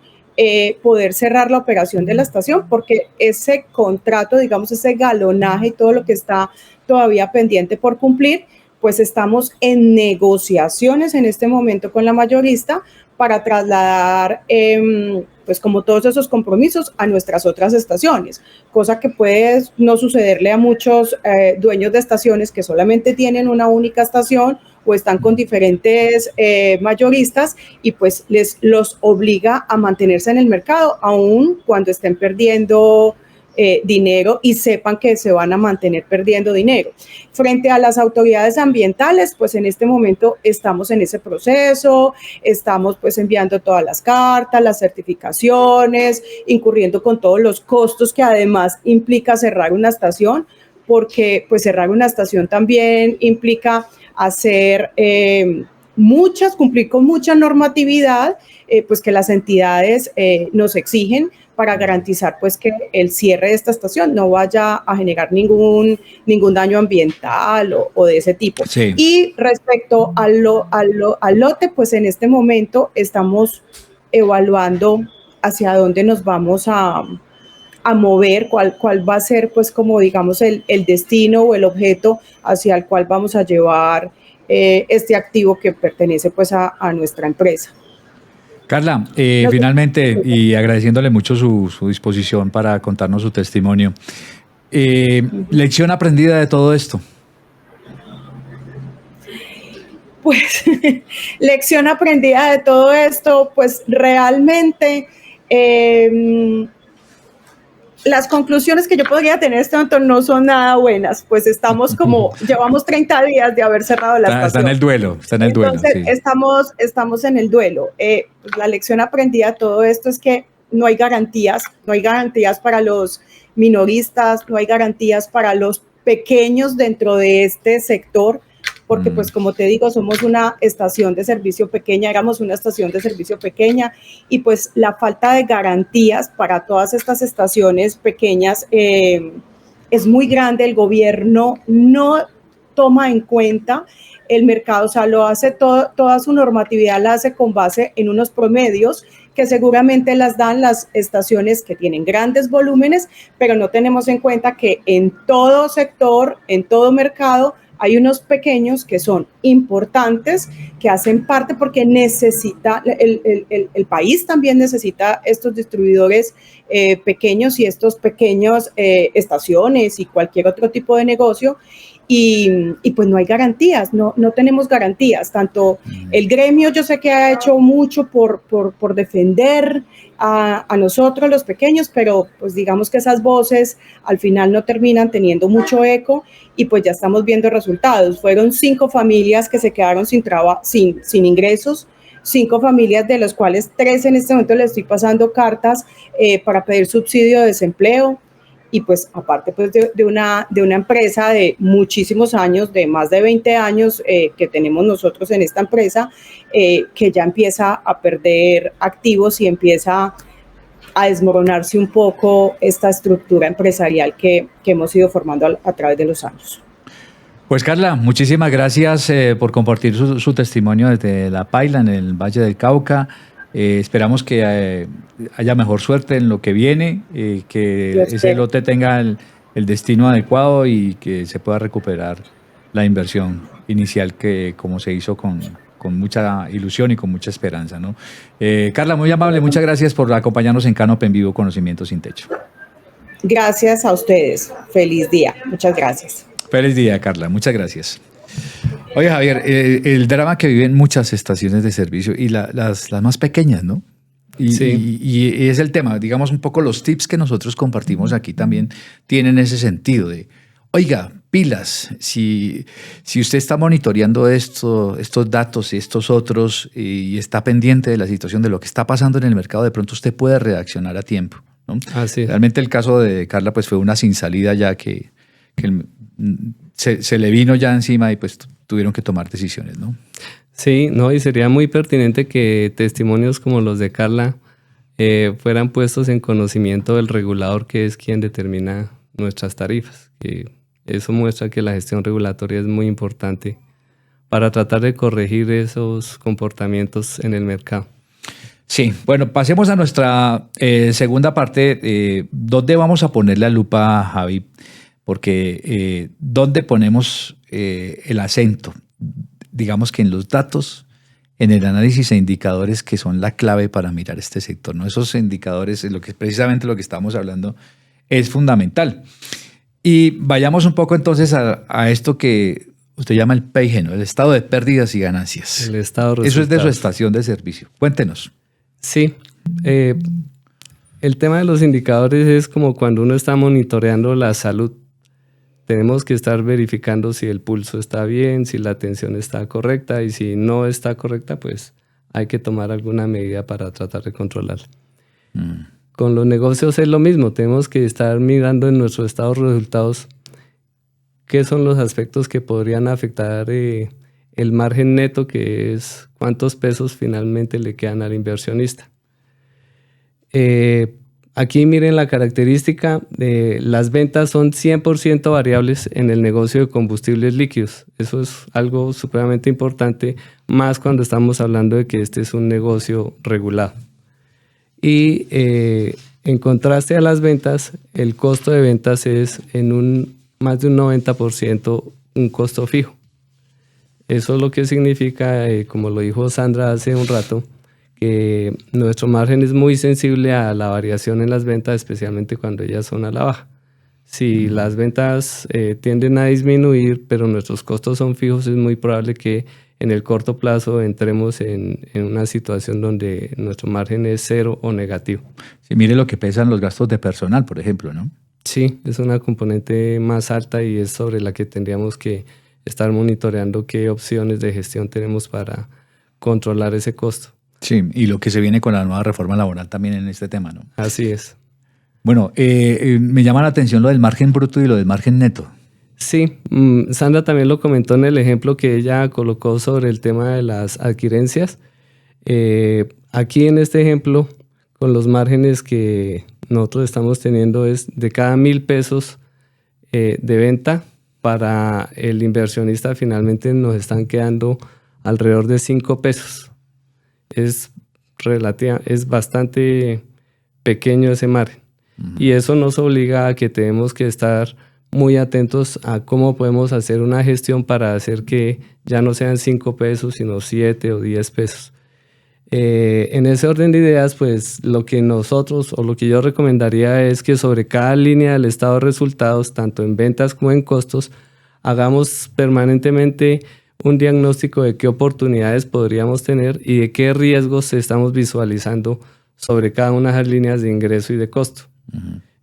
poder cerrar la operación de la estación porque ese contrato, digamos ese galonaje y todo lo que está todavía pendiente por cumplir, pues estamos en negociaciones en este momento con la mayorista para trasladar, pues como todos esos compromisos a nuestras otras estaciones, cosa que puede no sucederle a muchos dueños de estaciones que solamente tienen una única estación o están con diferentes mayoristas y pues los obliga a mantenerse en el mercado, aun cuando estén perdiendo dinero y sepan que se van a mantener perdiendo dinero. Frente a las autoridades ambientales, pues en este momento estamos en ese proceso, estamos pues enviando todas las cartas, las certificaciones, incurriendo con todos los costos que además implica cerrar una estación, porque pues cerrar una estación también implica hacer cumplir con mucha normatividad, pues que las entidades nos exigen para garantizar pues que el cierre de esta estación no vaya a generar ningún daño ambiental o de ese tipo. Sí. Y respecto al lote, pues en este momento estamos evaluando hacia dónde nos vamos a mover, cuál va a ser pues como digamos el destino o el objeto hacia el cual vamos a llevar este activo que pertenece pues a nuestra empresa. Carla, finalmente, y agradeciéndole mucho su disposición para contarnos su testimonio, ¿lección aprendida de todo esto? Pues, lección aprendida de todo esto, pues realmente las conclusiones que yo podría tener en este momento no son nada buenas, pues estamos llevamos 30 días de haber cerrado la estación. Está en el duelo, Entonces, sí. estamos en el duelo. Pues la lección aprendida de todo esto es que no hay garantías para los minoristas, no hay garantías para los pequeños dentro de este sector, porque pues como te digo, somos una estación de servicio pequeña, éramos una estación de servicio pequeña y pues la falta de garantías para todas estas estaciones pequeñas es muy grande. El gobierno no toma en cuenta el mercado, o sea, lo hace toda su normatividad la hace con base en unos promedios que seguramente las dan las estaciones que tienen grandes volúmenes, pero no tenemos en cuenta que en todo sector, en todo mercado, hay unos pequeños que son importantes, que hacen parte porque necesita, el país también necesita estos distribuidores pequeños y estos pequeños estaciones y cualquier otro tipo de negocio. Y pues no hay garantías, no tenemos garantías. Tanto el gremio, yo sé que ha hecho mucho por defender a nosotros los pequeños, pero pues digamos que esas voces al final no terminan teniendo mucho eco y pues ya estamos viendo resultados. Fueron 5 familias que se quedaron sin ingresos, 5 familias de las cuales 3 en este momento les estoy pasando cartas para pedir subsidio de desempleo. Y pues aparte pues de una empresa de muchísimos años, de más de 20 años que tenemos nosotros en esta empresa, que ya empieza a perder activos y empieza a desmoronarse un poco esta estructura empresarial que hemos ido formando a través de los años. Pues Carla, muchísimas gracias por compartir su testimonio desde La Paila, en el Valle del Cauca. Esperamos que haya mejor suerte en lo que viene, que ese lote tenga el destino adecuado y que se pueda recuperar la inversión inicial que como se hizo con mucha ilusión y con mucha esperanza, ¿no? Carla, muy amable, muchas gracias por acompañarnos en Canopy en Vivo, Conocimiento Sin Techo. Gracias a ustedes. Feliz día. Muchas gracias. Feliz día, Carla. Muchas gracias. Oye, Javier, el drama que viven muchas estaciones de servicio y las más pequeñas, ¿no? Sí. Y es el tema, digamos, un poco los tips que nosotros compartimos aquí también tienen ese sentido de, oiga, pilas, si usted está monitoreando estos datos y estos otros y está pendiente de la situación, de lo que está pasando en el mercado, de pronto usted puede reaccionar a tiempo, ¿no? Así es. Realmente el caso de Carla pues fue una sin salida ya que se le vino ya encima y pues tuvieron que tomar decisiones, ¿no? Sí, no, y sería muy pertinente que testimonios como los de Carla fueran puestos en conocimiento del regulador, que es quien determina nuestras tarifas. Que eso muestra que la gestión regulatoria es muy importante para tratar de corregir esos comportamientos en el mercado. Sí, bueno, pasemos a nuestra segunda parte. ¿Dónde vamos a poner la lupa, Javi? Porque ¿dónde ponemos el acento? Digamos que en los datos, en el análisis e indicadores que son la clave para mirar este sector, ¿no? Esos indicadores, precisamente lo que estamos hablando, es fundamental. Y vayamos un poco entonces a esto que usted llama el PEIGE, ¿no? El estado de pérdidas y ganancias. El estado de Eso es de su resultados. estación de servicio. Cuéntenos. Sí. El tema de los indicadores es como cuando uno está monitoreando la salud. Tenemos que estar verificando si el pulso está bien, si la tensión está correcta, y si no está correcta, pues hay que tomar alguna medida para tratar de controlarla. Con los negocios es lo mismo, tenemos que estar mirando en nuestro estado de resultados qué son los aspectos que podrían afectar el margen neto, que es cuántos pesos finalmente le quedan al inversionista. Aquí miren la característica, las ventas son 100% variables en el negocio de combustibles líquidos. Eso es algo supremamente importante, más cuando estamos hablando de que este es un negocio regulado. Y en contraste a las ventas, el costo de ventas es en más de un 90% un costo fijo. Eso es lo que significa, como lo dijo Sandra hace un rato, que nuestro margen es muy sensible a la variación en las ventas, especialmente cuando ellas son a la baja. Si las ventas tienden a disminuir, pero nuestros costos son fijos, es muy probable que en el corto plazo entremos en una situación donde nuestro margen es cero o negativo. Sí, mire lo que pesan los gastos de personal, por ejemplo, ¿no? Sí, es una componente más alta y es sobre la que tendríamos que estar monitoreando qué opciones de gestión tenemos para controlar ese costo. Sí, y lo que se viene con la nueva reforma laboral también en este tema, ¿no? Así es. Bueno, me llama la atención lo del margen bruto y lo del margen neto. Sí, Sandra también lo comentó en el ejemplo que ella colocó sobre el tema de las adquirencias. Aquí en este ejemplo, con los márgenes que nosotros estamos teniendo, es de cada 1,000 pesos de venta, para el inversionista finalmente nos están quedando alrededor de 5 pesos. Es es bastante pequeño ese margen. Y eso nos obliga a que tenemos que estar muy atentos a cómo podemos hacer una gestión para hacer que ya no sean 5 pesos, sino 7 o 10 pesos. En ese orden de ideas, pues lo que nosotros o lo que yo recomendaría es que sobre cada línea del estado de resultados, tanto en ventas como en costos, hagamos permanentemente un diagnóstico de qué oportunidades podríamos tener y de qué riesgos estamos visualizando sobre cada una de las líneas de ingreso y de costo.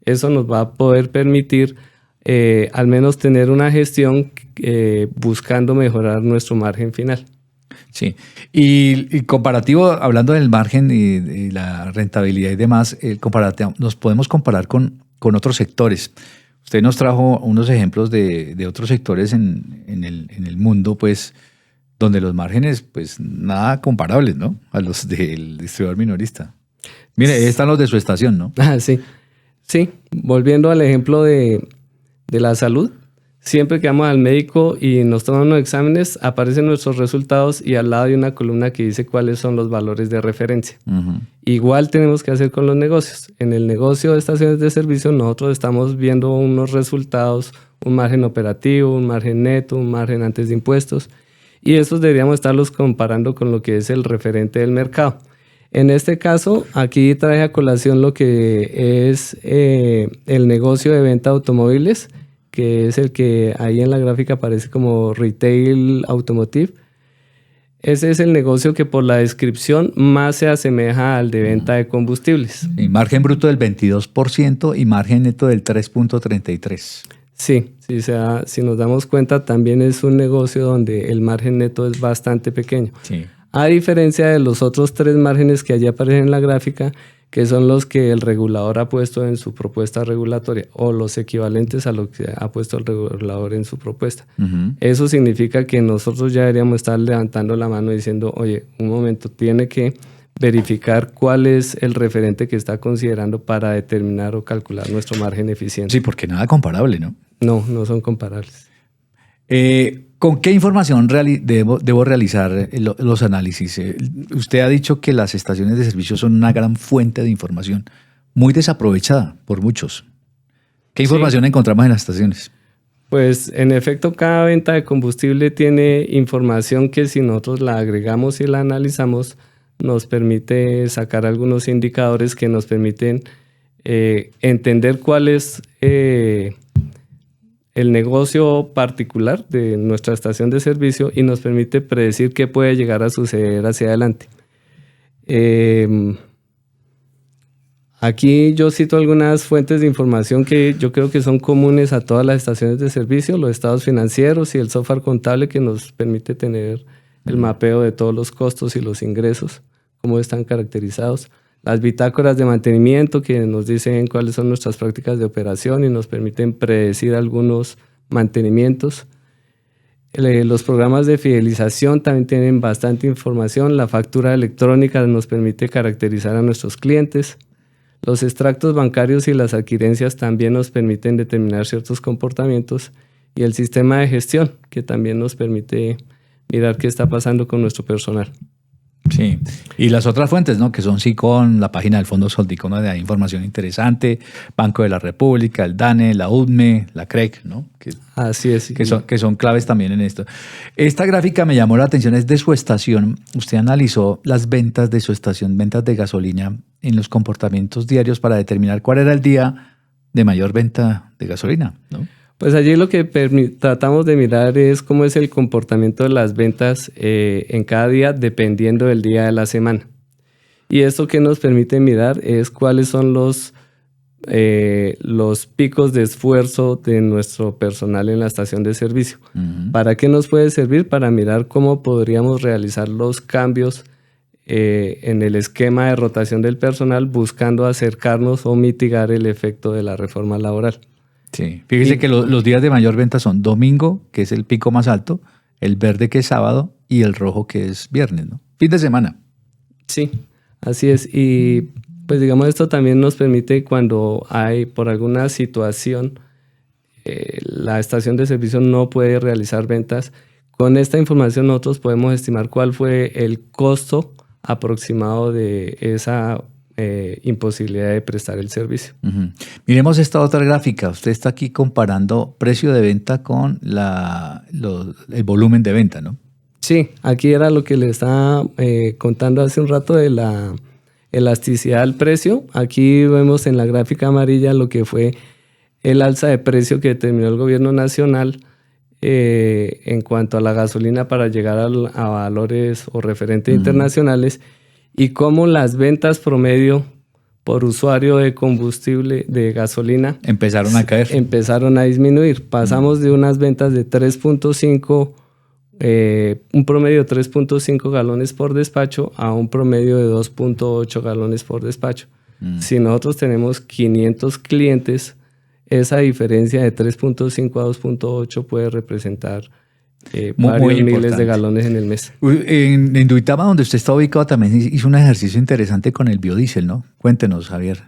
Eso nos va a poder permitir al menos tener una gestión buscando mejorar nuestro margen final. Sí, y comparativo, hablando del margen y la rentabilidad y demás, nos podemos comparar con otros sectores. Usted nos trajo unos ejemplos de otros sectores en el mundo, pues, donde los márgenes, pues, nada comparables, ¿no? A los del distribuidor minorista. Mire, ahí están los de su estación, ¿no? Sí. Sí, volviendo al ejemplo de la salud, siempre que vamos al médico y nos toman unos exámenes, aparecen nuestros resultados y al lado hay una columna que dice cuáles son los valores de referencia. Igual tenemos que hacer con los negocios. En el negocio de estaciones de servicio nosotros estamos viendo unos resultados, un margen operativo, un margen neto, un margen antes de impuestos, y esos deberíamos estarlos comparando con lo que es el referente del mercado. En este caso, aquí trae a colación lo que es el negocio de venta de automóviles, que es el que ahí en la gráfica aparece como Retail Automotive. Ese es el negocio que por la descripción más se asemeja al de venta de combustibles. Y margen bruto del 22% y margen neto del 3.33%. Sí, si nos damos cuenta, también es un negocio donde el margen neto es bastante pequeño. Sí. A diferencia de los otros 3 márgenes que allí aparecen en la gráfica, que son los que el regulador ha puesto en su propuesta regulatoria o los equivalentes a lo que ha puesto el regulador en su propuesta. Eso significa que nosotros ya deberíamos estar levantando la mano diciendo, oye, un momento, tiene que verificar cuál es el referente que está considerando para determinar o calcular nuestro margen eficiente. Sí, porque nada comparable, ¿no? No son comparables. ¿Con qué información debo realizar los análisis? Usted ha dicho que las estaciones de servicio son una gran fuente de información, muy desaprovechada por muchos. ¿Qué información encontramos en las estaciones? Pues en efecto, cada venta de combustible tiene información que si nosotros la agregamos y la analizamos, nos permite sacar algunos indicadores que nos permiten entender cuál es el negocio particular de nuestra estación de servicio y nos permite predecir qué puede llegar a suceder hacia adelante. Aquí yo cito algunas fuentes de información que yo creo que son comunes a todas las estaciones de servicio, los estados financieros y el software contable que nos permite tener el mapeo de todos los costos y los ingresos, cómo están caracterizados. Las bitácoras de mantenimiento que nos dicen cuáles son nuestras prácticas de operación y nos permiten predecir algunos mantenimientos. Los programas de fidelización también tienen bastante información. La factura electrónica nos permite caracterizar a nuestros clientes. Los extractos bancarios y las adquirencias también nos permiten determinar ciertos comportamientos. Y el sistema de gestión, que también nos permite mirar qué está pasando con nuestro personal. Sí, y las otras fuentes, ¿no? Que son SICON, la página del Fondo Soldicom, donde hay información interesante, Banco de la República, el DANE, la UDME, la CREC, ¿no? Así es. Que son claves también en esto. Esta gráfica me llamó la atención, es de su estación. Usted analizó las ventas de su estación, ventas de gasolina, en los comportamientos diarios para determinar cuál era el día de mayor venta de gasolina, ¿no? Pues allí lo que tratamos de mirar es cómo es el comportamiento de las ventas en cada día dependiendo del día de la semana. Y esto que nos permite mirar es cuáles son los picos de esfuerzo de nuestro personal en la estación de servicio. ¿Para qué nos puede servir? Para mirar cómo podríamos realizar los cambios en el esquema de rotación del personal buscando acercarnos o mitigar el efecto de la reforma laboral. Sí, fíjese que los días de mayor venta son domingo, que es el pico más alto, el verde, que es sábado, y el rojo, que es viernes, ¿no? Fin de semana. Sí, así es. Y pues digamos, esto también nos permite cuando hay por alguna situación la estación de servicio no puede realizar ventas. Con esta información nosotros podemos estimar cuál fue el costo aproximado de esa imposibilidad de prestar el servicio. Miremos esta otra gráfica. Usted está aquí comparando precio de venta con el volumen de venta, ¿no? Sí, aquí era lo que le estaba contando hace un rato de la elasticidad al precio. Aquí vemos en la gráfica amarilla lo que fue el alza de precio que determinó el gobierno nacional en cuanto a la gasolina para llegar a valores o referentes internacionales, y cómo las ventas promedio por usuario de combustible de gasolina empezaron a caer. Empezaron a disminuir. Pasamos de unas ventas de 3.5, un promedio de 3.5 galones por despacho a un promedio de 2.8 galones por despacho. Si nosotros tenemos 500 clientes, esa diferencia de 3.5 a 2.8 puede representar varios miles de galones en el mes. En Duitama, donde usted está ubicado, también hizo un ejercicio interesante con el biodiesel, ¿no? Cuéntenos, Javier.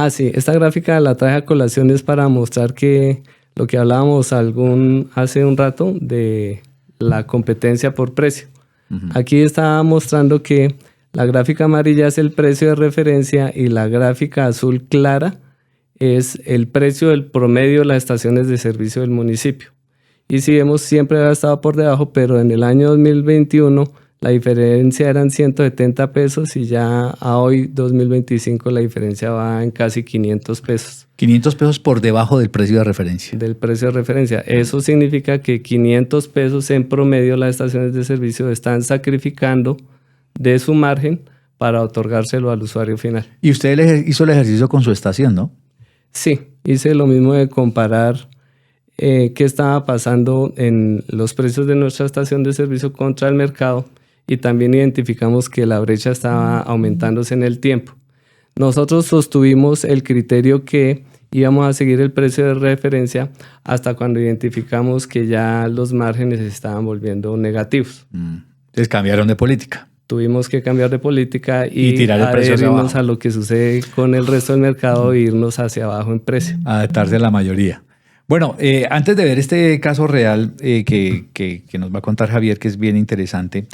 Sí, esta gráfica la traje a colación es para mostrar que lo que hablábamos hace un rato de la competencia por precio. Aquí está mostrando que la gráfica amarilla es el precio de referencia y la gráfica azul clara es el precio del promedio de las estaciones de servicio del municipio. Y si vemos, siempre ha estado por debajo, pero en el año 2021 la diferencia eran 170 pesos y ya a hoy, 2025, la diferencia va en casi 500 pesos. 500 pesos por debajo del precio de referencia. Del precio de referencia. Eso significa que 500 pesos en promedio las estaciones de servicio están sacrificando de su margen para otorgárselo al usuario final. Y usted hizo el ejercicio con su estación, ¿no? Sí, hice lo mismo de comparar qué estaba pasando en los precios de nuestra estación de servicio contra el mercado, y también identificamos que la brecha estaba aumentándose en el tiempo. Nosotros sostuvimos el criterio que íbamos a seguir el precio de referencia hasta cuando identificamos que ya los márgenes se estaban volviendo negativos. Entonces cambiaron de política. Tuvimos que cambiar de política y tirar el precio hacia abajo. A lo que sucede con el resto del mercado e irnos hacia abajo en precio. Adaptarse a la mayoría. Bueno, antes de ver este caso real que nos va a contar Javier, que es bien interesante,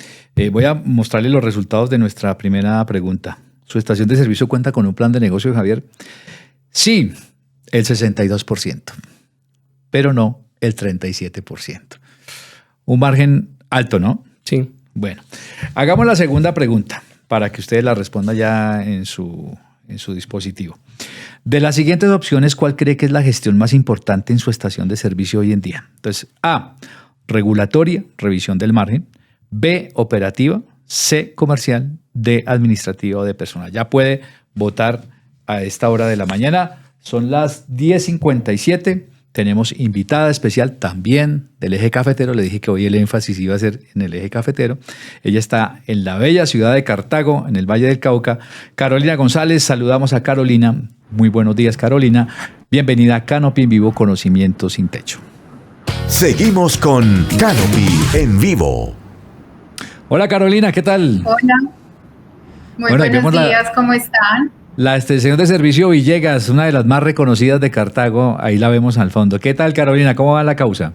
voy a mostrarle los resultados de nuestra primera pregunta. ¿Su estación de servicio cuenta con un plan de negocio, Javier? Sí, el 62%, pero no el 37%. Un margen alto, ¿no? Sí. Bueno, hagamos la segunda pregunta para que usted la responda ya en su dispositivo. De las siguientes opciones, ¿cuál cree que es la gestión más importante en su estación de servicio hoy en día? Entonces, A, regulatoria, revisión del margen. B, operativa. C, comercial. D, administrativa o de personal. Ya puede votar a esta hora de la mañana. Son las 10:57. Tenemos invitada especial también del eje cafetero. Le dije que hoy el énfasis iba a ser en el eje cafetero. Ella está en la bella ciudad de Cartago, en el Valle del Cauca. Carolina González, saludamos a Carolina. Muy buenos días, Carolina. Bienvenida a Canopy en Vivo, Conocimiento sin Techo. Seguimos con Canopy en Vivo. Hola, Carolina, ¿qué tal? Hola. Muy buenos días, ¿cómo están? La estación de servicio Villegas, una de las más reconocidas de Cartago, ahí la vemos al fondo. ¿Qué tal, Carolina? ¿Cómo va la causa?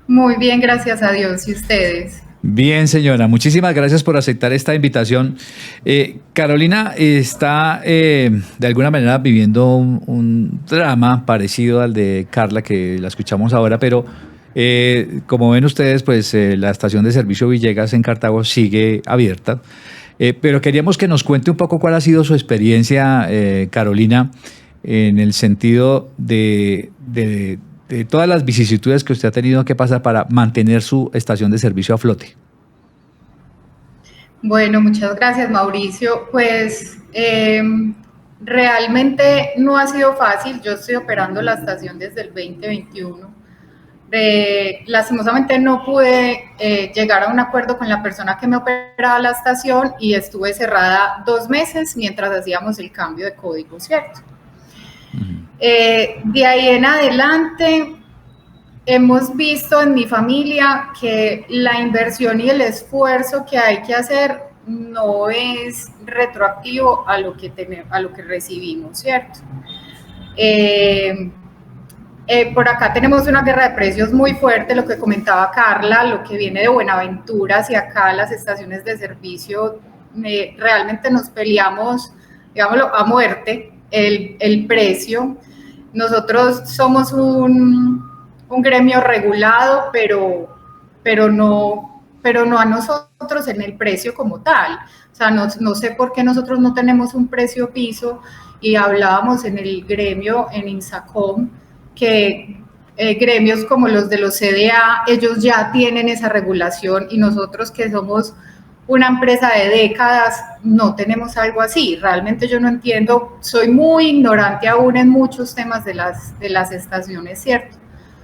Muy bien, gracias a Dios. ¿Y ustedes? Bien, señora. Muchísimas gracias por aceptar esta invitación. Carolina está de alguna manera viviendo un drama parecido al de Carla, que la escuchamos ahora, pero como ven ustedes, pues la estación de servicio Villegas en Cartago sigue abierta. Pero queríamos que nos cuente un poco cuál ha sido su experiencia, Carolina, en el sentido de todas las vicisitudes que usted ha tenido que pasar para mantener su estación de servicio a flote. Bueno, muchas gracias, Mauricio. Pues realmente no ha sido fácil. Yo estoy operando la estación desde el 2021. Lastimosamente no pude llegar a un acuerdo con la persona que me operaba la estación y estuve cerrada 2 meses mientras hacíamos el cambio de código, ¿cierto? De ahí en adelante hemos visto en mi familia que la inversión y el esfuerzo que hay que hacer no es retroactivo a lo que recibimos, ¿cierto? Por acá tenemos una guerra de precios muy fuerte, lo que comentaba Carla, lo que viene de Buenaventura hacia acá, las estaciones de servicio, realmente nos peleamos, digámoslo, a muerte el precio. Nosotros somos un gremio regulado, pero no a nosotros en el precio como tal. O sea, no sé por qué nosotros no tenemos un precio piso, y hablábamos en el gremio, en INSACOM, que gremios como los de los CDA, ellos ya tienen esa regulación, y nosotros que somos una empresa de décadas no tenemos algo así. Realmente yo no entiendo, soy muy ignorante aún en muchos temas de las estaciones, ¿cierto?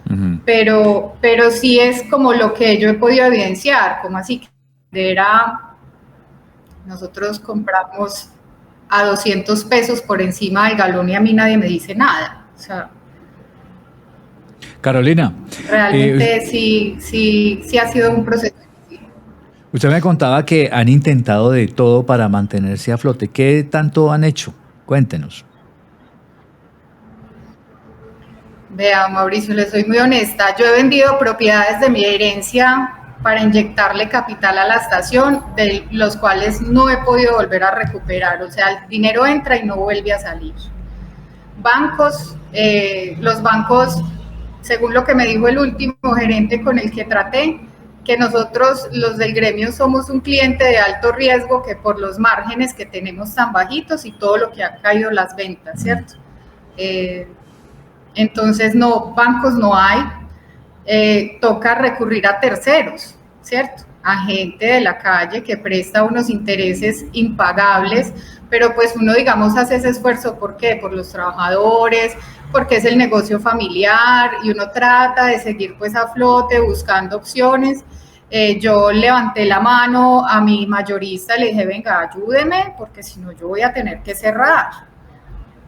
Uh-huh. Pero sí es como lo que yo he podido evidenciar, como así que nosotros compramos a 200 pesos por encima del galón y a mí nadie me dice nada. O sea, Carolina. Realmente sí ha sido un proceso. Usted me contaba que han intentado de todo para mantenerse a flote. ¿Qué tanto han hecho? Cuéntenos. Vea, Mauricio, le soy muy honesta. Yo he vendido propiedades de mi herencia para inyectarle capital a la estación, de los cuales no he podido volver a recuperar. O sea, el dinero entra y no vuelve a salir. Bancos, los bancos, según lo que me dijo el último gerente con el que traté, que nosotros, los del gremio, somos un cliente de alto riesgo, que por los márgenes que tenemos tan bajitos y todo lo que ha caído las ventas, ¿cierto? Entonces, no, bancos no hay, toca recurrir a terceros, ¿cierto? A gente de la calle que presta unos intereses impagables, pero pues uno, digamos, hace ese esfuerzo, ¿por qué? Por los trabajadores, porque es el negocio familiar, y uno trata de seguir pues a flote, buscando opciones. Yo levanté la mano a mi mayorista, le dije, venga, ayúdeme, porque si no yo voy a tener que cerrar.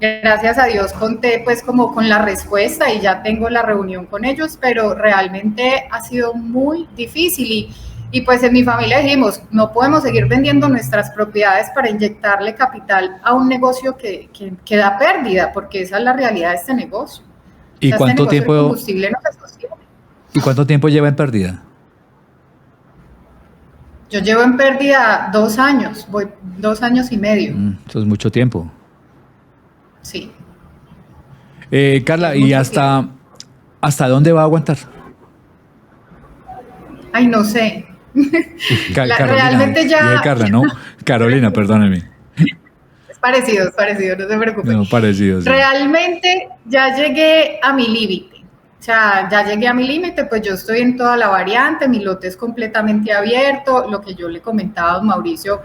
Gracias a Dios conté pues como con la respuesta y ya tengo la reunión con ellos, pero realmente ha sido muy difícil, y pues en mi familia dijimos, no podemos seguir vendiendo nuestras propiedades para inyectarle capital a un negocio que da pérdida, porque esa es la realidad de este negocio. ¿Y cuánto tiempo? El combustible no se sostiene. ¿Y cuánto tiempo lleva en pérdida? Yo llevo en pérdida 2 años, voy 2 años y medio. Eso es mucho tiempo. Sí. Carla, ¿y hasta dónde va a aguantar? Ay, no sé. Carolina, realmente ya... Carla, ¿no? Carolina, perdóneme. Es parecido, no se preocupe. No, parecido, sí. Realmente ya llegué a mi límite. O sea, ya llegué a mi límite, pues yo estoy en toda la variante, mi lote es completamente abierto, lo que yo le comentaba a don Mauricio,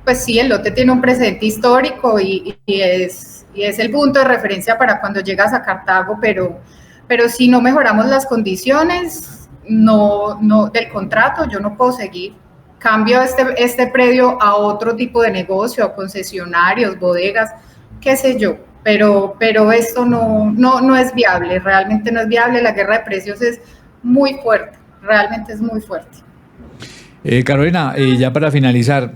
pues sí, el lote tiene un precedente histórico y es el punto de referencia para cuando llegas a Cartago, pero si no mejoramos las condiciones del contrato, yo no puedo seguir. Cambio este predio a otro tipo de negocio, a concesionarios, bodegas, qué sé yo, pero esto no es viable, realmente no es viable. La guerra de precios es muy fuerte, realmente es muy fuerte. Carolina, ya para finalizar,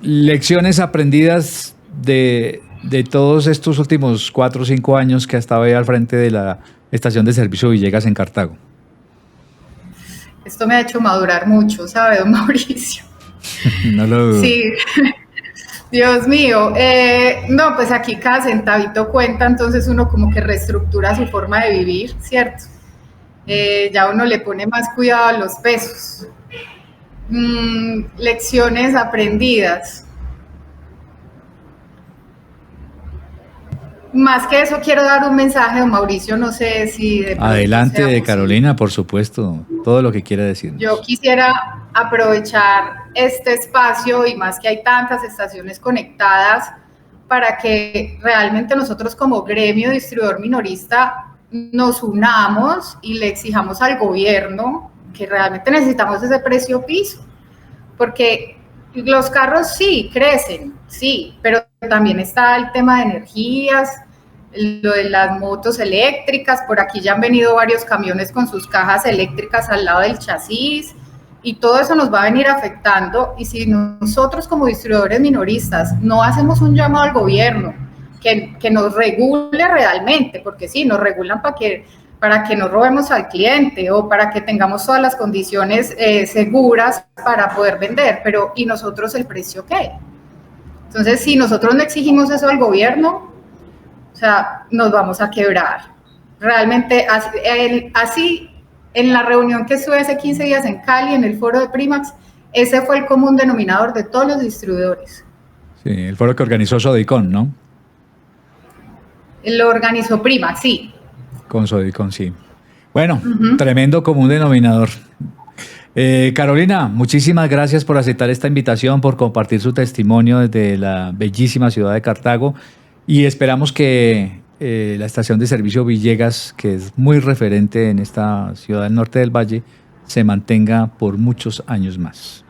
lecciones aprendidas de todos estos últimos 4 o 5 años que ha estado ahí al frente de la estación de servicio Villegas en Cartago. Esto me ha hecho madurar mucho, ¿sabe, don Mauricio? No lo dudo. Sí, Dios mío. No, pues aquí cada centavito cuenta, entonces uno como que reestructura su forma de vivir, ¿cierto? Ya uno le pone más cuidado a los pesos. Lecciones aprendidas. Más que eso, quiero dar un mensaje, don Mauricio, no sé si... Adelante, de Carolina, por supuesto, todo lo que quiera decir. Yo quisiera aprovechar este espacio, y más que hay tantas estaciones conectadas, para que realmente nosotros como gremio distribuidor minorista nos unamos y le exijamos al gobierno que realmente necesitamos ese precio piso, porque los carros sí crecen, sí, pero también está el tema de energías, lo de las motos eléctricas. Por aquí ya han venido varios camiones con sus cajas eléctricas al lado del chasis, y todo eso nos va a venir afectando. Y si nosotros como distribuidores minoristas no hacemos un llamado al gobierno que nos regule realmente, porque sí, nos regulan para que no robemos al cliente o para que tengamos todas las condiciones seguras para poder vender, pero ¿y nosotros el precio qué? Entonces, si nosotros no exigimos eso al gobierno, o sea, nos vamos a quebrar. Realmente, así en la reunión que estuve hace 15 días en Cali, en el foro de Primax, ese fue el común denominador de todos los distribuidores. Sí, el foro que organizó Sodicon, ¿no? Lo organizó Primax, sí. Con Sodicon, sí. Bueno, tremendo común denominador. Carolina, muchísimas gracias por aceptar esta invitación, por compartir su testimonio desde la bellísima ciudad de Cartago y esperamos que la estación de servicio Villegas, que es muy referente en esta ciudad del norte del Valle, se mantenga por muchos años más.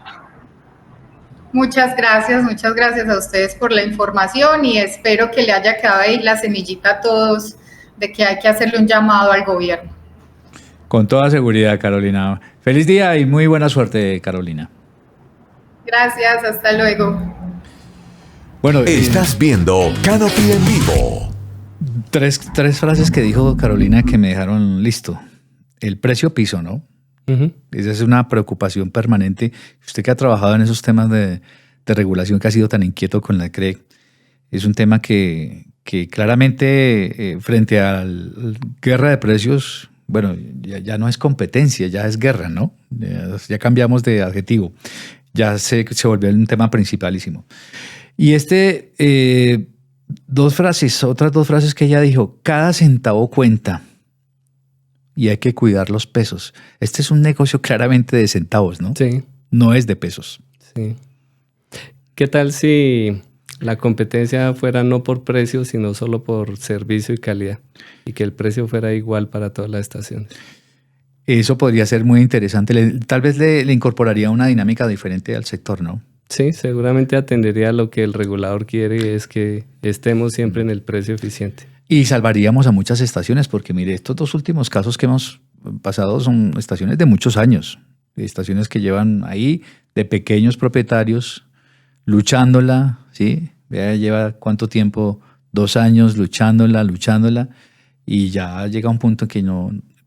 Muchas gracias a ustedes por la información y espero que le haya quedado ahí la semillita a todos de que hay que hacerle un llamado al gobierno. Con toda seguridad, Carolina. Feliz día y muy buena suerte, Carolina. Gracias, hasta luego. Bueno, estás viendo Canopy en vivo. Tres frases que dijo Carolina que me dejaron listo. El precio piso, ¿no? Esa es una preocupación permanente. Usted que ha trabajado en esos temas de regulación, que ha sido tan inquieto con la CREG, es un tema que claramente frente a la guerra de precios, bueno, ya no es competencia, ya es guerra, ¿no? Ya cambiamos de adjetivo. Ya se volvió un tema principalísimo. Y otras dos frases que ella dijo: cada centavo cuenta y hay que cuidar los pesos. Este es un negocio claramente de centavos, ¿no? Sí. No es de pesos. Sí. ¿Qué tal si la competencia fuera no por precio, sino solo por servicio y calidad? Y que el precio fuera igual para todas las estaciones. Eso podría ser muy interesante. Tal vez le incorporaría una dinámica diferente al sector, ¿no? Sí, seguramente atendería a lo que el regulador quiere, y es que estemos siempre en el precio eficiente. Y salvaríamos a muchas estaciones, porque mire, estos dos últimos casos que hemos pasado son estaciones de muchos años, estaciones que llevan ahí de pequeños propietarios luchándola, ¿sí? Vea, lleva cuánto tiempo, 2 años luchándola, y ya llega un punto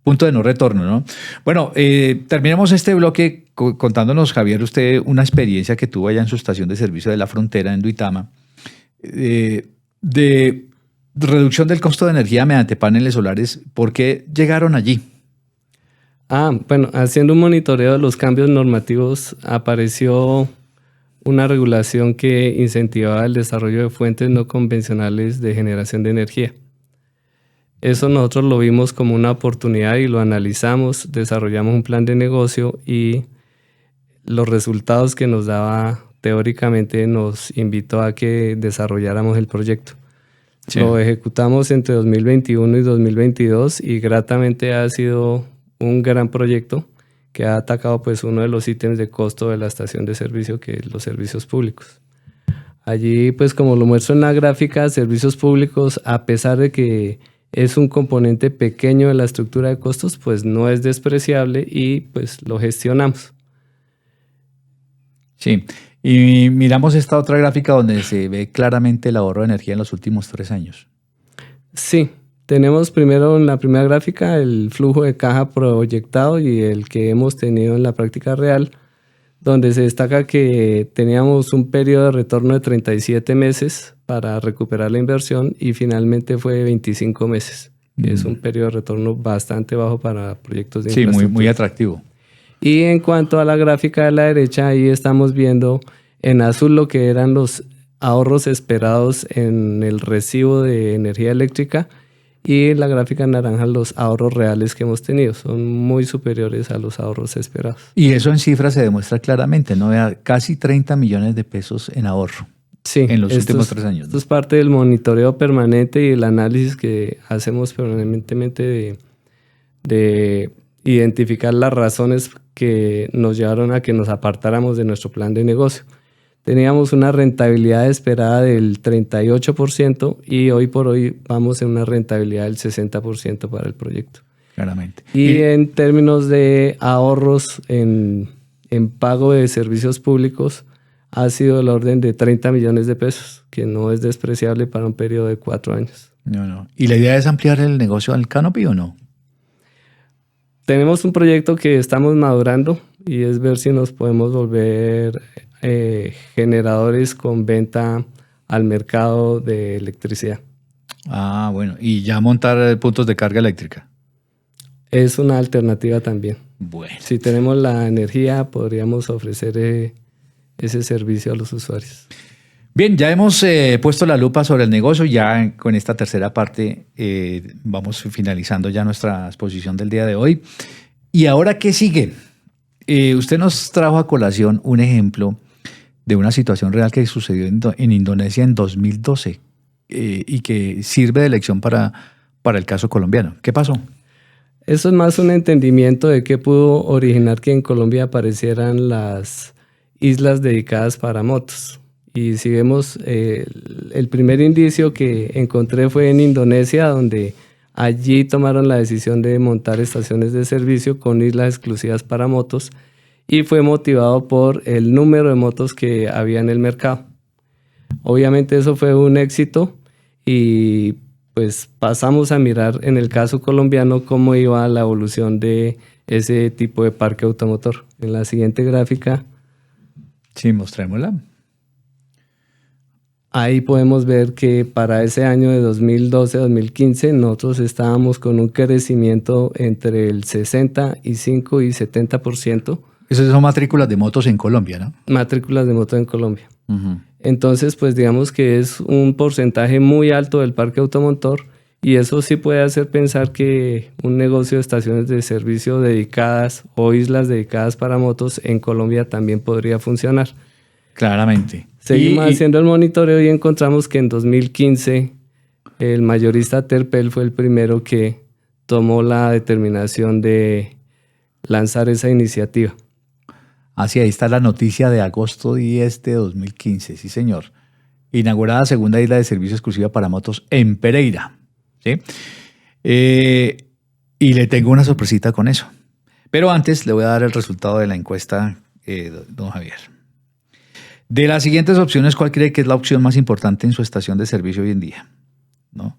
punto de no retorno, ¿no? Bueno, terminamos este bloque contándonos, Javier, usted una experiencia que tuvo allá en su estación de servicio de la frontera en Duitama, de reducción del costo de energía mediante paneles solares. ¿Por qué llegaron allí? Bueno, haciendo un monitoreo de los cambios normativos, apareció una regulación que incentivaba el desarrollo de fuentes no convencionales de generación de energía. Eso nosotros lo vimos como una oportunidad y lo analizamos, desarrollamos un plan de negocio y los resultados que nos daba teóricamente nos invitó a que desarrolláramos el proyecto. Sí. Lo ejecutamos entre 2021 y 2022 y gratamente ha sido un gran proyecto que ha atacado pues uno de los ítems de costo de la estación de servicio, que es los servicios públicos. Allí, pues como lo muestro en la gráfica, servicios públicos, a pesar de que es un componente pequeño de la estructura de costos, pues no es despreciable y pues lo gestionamos. Sí, y miramos esta otra gráfica donde se ve claramente el ahorro de energía en los últimos 3 años. Sí, tenemos primero en la primera gráfica el flujo de caja proyectado y el que hemos tenido en la práctica real, donde se destaca que teníamos un periodo de retorno de 37 meses para recuperar la inversión y finalmente fue de 25 meses. Es un periodo de retorno bastante bajo para proyectos de infraestructura. Sí, muy atractivo. Y en cuanto a la gráfica de la derecha, ahí estamos viendo en azul lo que eran los ahorros esperados en el recibo de energía eléctrica y en la gráfica naranja los ahorros reales que hemos tenido. Son muy superiores a los ahorros esperados. Y eso en cifras se demuestra claramente, ¿no? Vea, casi 30 millones de pesos en ahorro. Sí, en los últimos 3 años. Esto es parte del monitoreo permanente y el análisis que hacemos permanentemente de identificar las razones que nos llevaron a que nos apartáramos de nuestro plan de negocio. Teníamos una rentabilidad esperada del 38% y hoy por hoy vamos en una rentabilidad del 60% para el proyecto. Claramente. Y en términos de ahorros en pago de servicios públicos, ha sido del orden de 30 millones de pesos, que no es despreciable para un periodo de 4 años. No. ¿Y la idea es ampliar el negocio al canopy o no? Tenemos un proyecto que estamos madurando y es ver si nos podemos volver generadores con venta al mercado de electricidad. Ah, bueno. ¿Y ya montar puntos de carga eléctrica? Es una alternativa también. Bueno. Si tenemos la energía, podríamos ofrecer ese servicio a los usuarios. Bien, ya hemos puesto la lupa sobre el negocio. Ya con esta tercera parte vamos finalizando ya nuestra exposición del día de hoy. ¿Y ahora qué sigue? Usted nos trajo a colación un ejemplo de una situación real que sucedió en Indonesia en 2012 y que sirve de lección para el caso colombiano. ¿Qué pasó? Eso es más un entendimiento de qué pudo originar que en Colombia aparecieran las islas dedicadas para motos. Y si vemos, el primer indicio que encontré fue en Indonesia, donde allí tomaron la decisión de montar estaciones de servicio con islas exclusivas para motos y fue motivado por el número de motos que había en el mercado. Obviamente eso fue un éxito y pues pasamos a mirar en el caso colombiano cómo iba la evolución de ese tipo de parque automotor. En la siguiente gráfica. Sí, mostrémosla. Ahí podemos ver que para ese año de 2012-2015 nosotros estábamos con un crecimiento entre el 65 y 70%. Esas son matrículas de motos en Colombia, ¿no? Matrículas de moto en Colombia. Uh-huh. Entonces, pues digamos que es un porcentaje muy alto del parque automotor y eso sí puede hacer pensar que un negocio de estaciones de servicio dedicadas o islas dedicadas para motos en Colombia también podría funcionar. Claramente. Seguimos haciendo el monitoreo y encontramos que en 2015 el mayorista Terpel fue el primero que tomó la determinación de lanzar esa iniciativa. Así, ahí está la noticia de agosto 10 de 2015, sí señor. Inaugurada segunda isla de servicio exclusiva para motos en Pereira. ¿Sí? Y le tengo una sorpresita con eso. Pero antes le voy a dar el resultado de la encuesta, don Javier. De las siguientes opciones, ¿cuál cree que es la opción más importante en su estación de servicio hoy en día? ¿No?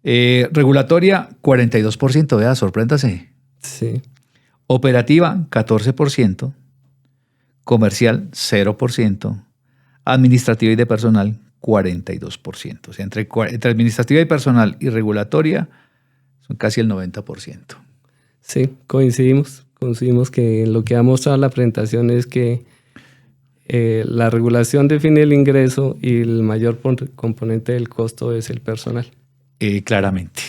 Regulatoria, 42%, vea, sorpréndase. Sí. Operativa, 14%. Comercial, 0%. Administrativa y de personal, 42%. O sea, entre administrativa y personal y regulatoria son casi el 90%. Sí, coincidimos que lo que ha mostrado la presentación es que la regulación define el ingreso y el mayor componente del costo es el personal. Claramente.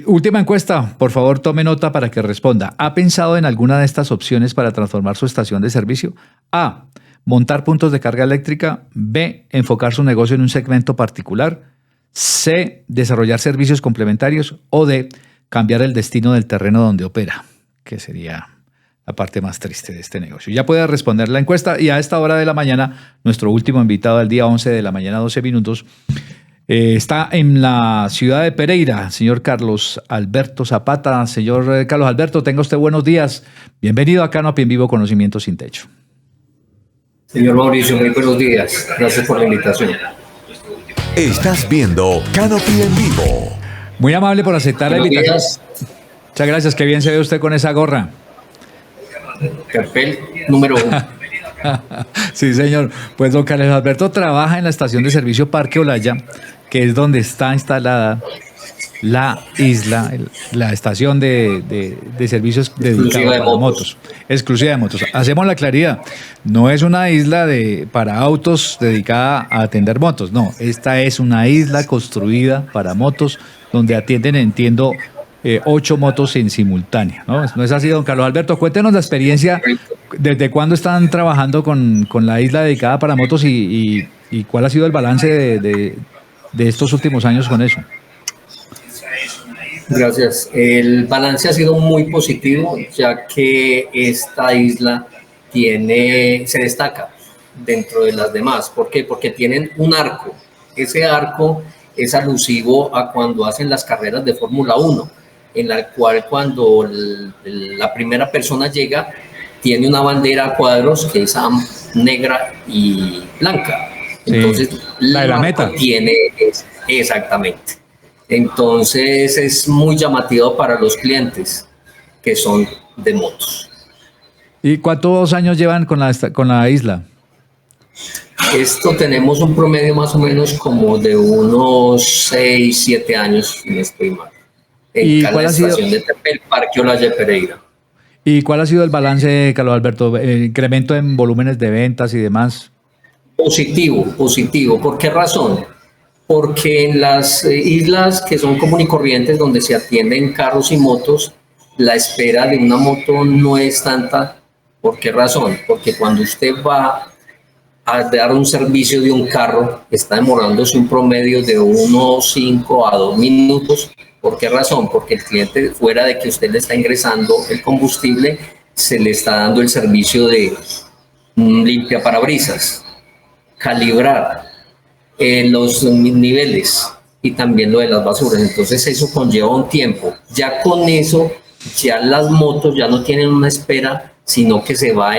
Última encuesta, por favor tome nota para que responda. ¿Ha pensado en alguna de estas opciones para transformar su estación de servicio? A, montar puntos de carga eléctrica. B, enfocar su negocio en un segmento particular. C, desarrollar servicios complementarios. O D, cambiar el destino del terreno donde opera, que sería la parte más triste de este negocio. Ya puede responder la encuesta y a esta hora de la mañana, nuestro último invitado del día 11 de la mañana, 12 minutos, está en la ciudad de Pereira, señor Carlos Alberto Zapata. Señor Carlos Alberto, tenga usted buenos días. Bienvenido a Canopy en Vivo, Conocimiento Sin Techo. Señor Mauricio, muy buenos días. Gracias por la invitación. Estás viendo Canopy en Vivo. Muy amable por aceptar la invitación. Días. Muchas gracias. Qué bien se ve usted con esa gorra. Terpel número 1. Sí, señor. Pues don Carlos Alberto trabaja en la estación de servicio Parque Olaya, que es donde está instalada la isla, la estación de servicios dedicada a motos. Exclusiva de motos. Hacemos la claridad. No es una isla para autos dedicada a atender motos. No, esta es una isla construida para motos donde atienden, entiendo, 8 motos en simultánea, ¿no? ¿No es así, don Carlos Alberto? Cuéntenos la experiencia, desde cuándo están trabajando con la isla dedicada para motos y cuál ha sido el balance de estos últimos años con eso. Gracias. El balance ha sido muy positivo, ya que esta isla se destaca dentro de las demás. ¿Por qué? Porque tienen un arco. Ese arco es alusivo a cuando hacen las carreras de Fórmula 1, en la cual cuando la primera persona llega, tiene una bandera a cuadros que es negra y blanca. Sí, Entonces, la de la marca Meta. tiene exactamente. Entonces es muy llamativo para los clientes que son de motos. ¿Y cuántos años llevan con la isla? Esto tenemos un promedio más o menos como de unos 6, 7 años, si no estoy mal. ¿Y En cada cuál ha sido? estación de Tepe, Parque Olaya Pereira. ¿Y cuál ha sido el balance, Carlos Alberto? ¿Incremento en volúmenes de ventas y demás? Positivo, positivo. ¿Por qué razón? Porque en las islas que son común y corrientes, donde se atienden carros y motos, la espera de una moto no es tanta. ¿Por qué razón? Porque cuando usted va a dar un servicio de un carro, está demorándose un promedio de unos 5 a 2 minutos. ¿Por qué razón? Porque el cliente, fuera de que usted le está ingresando el combustible, se le está dando el servicio de limpia parabrisas, calibrar los niveles y también lo de las basuras. Entonces eso conlleva un tiempo. Ya con eso, ya las motos ya no tienen una espera, sino que se va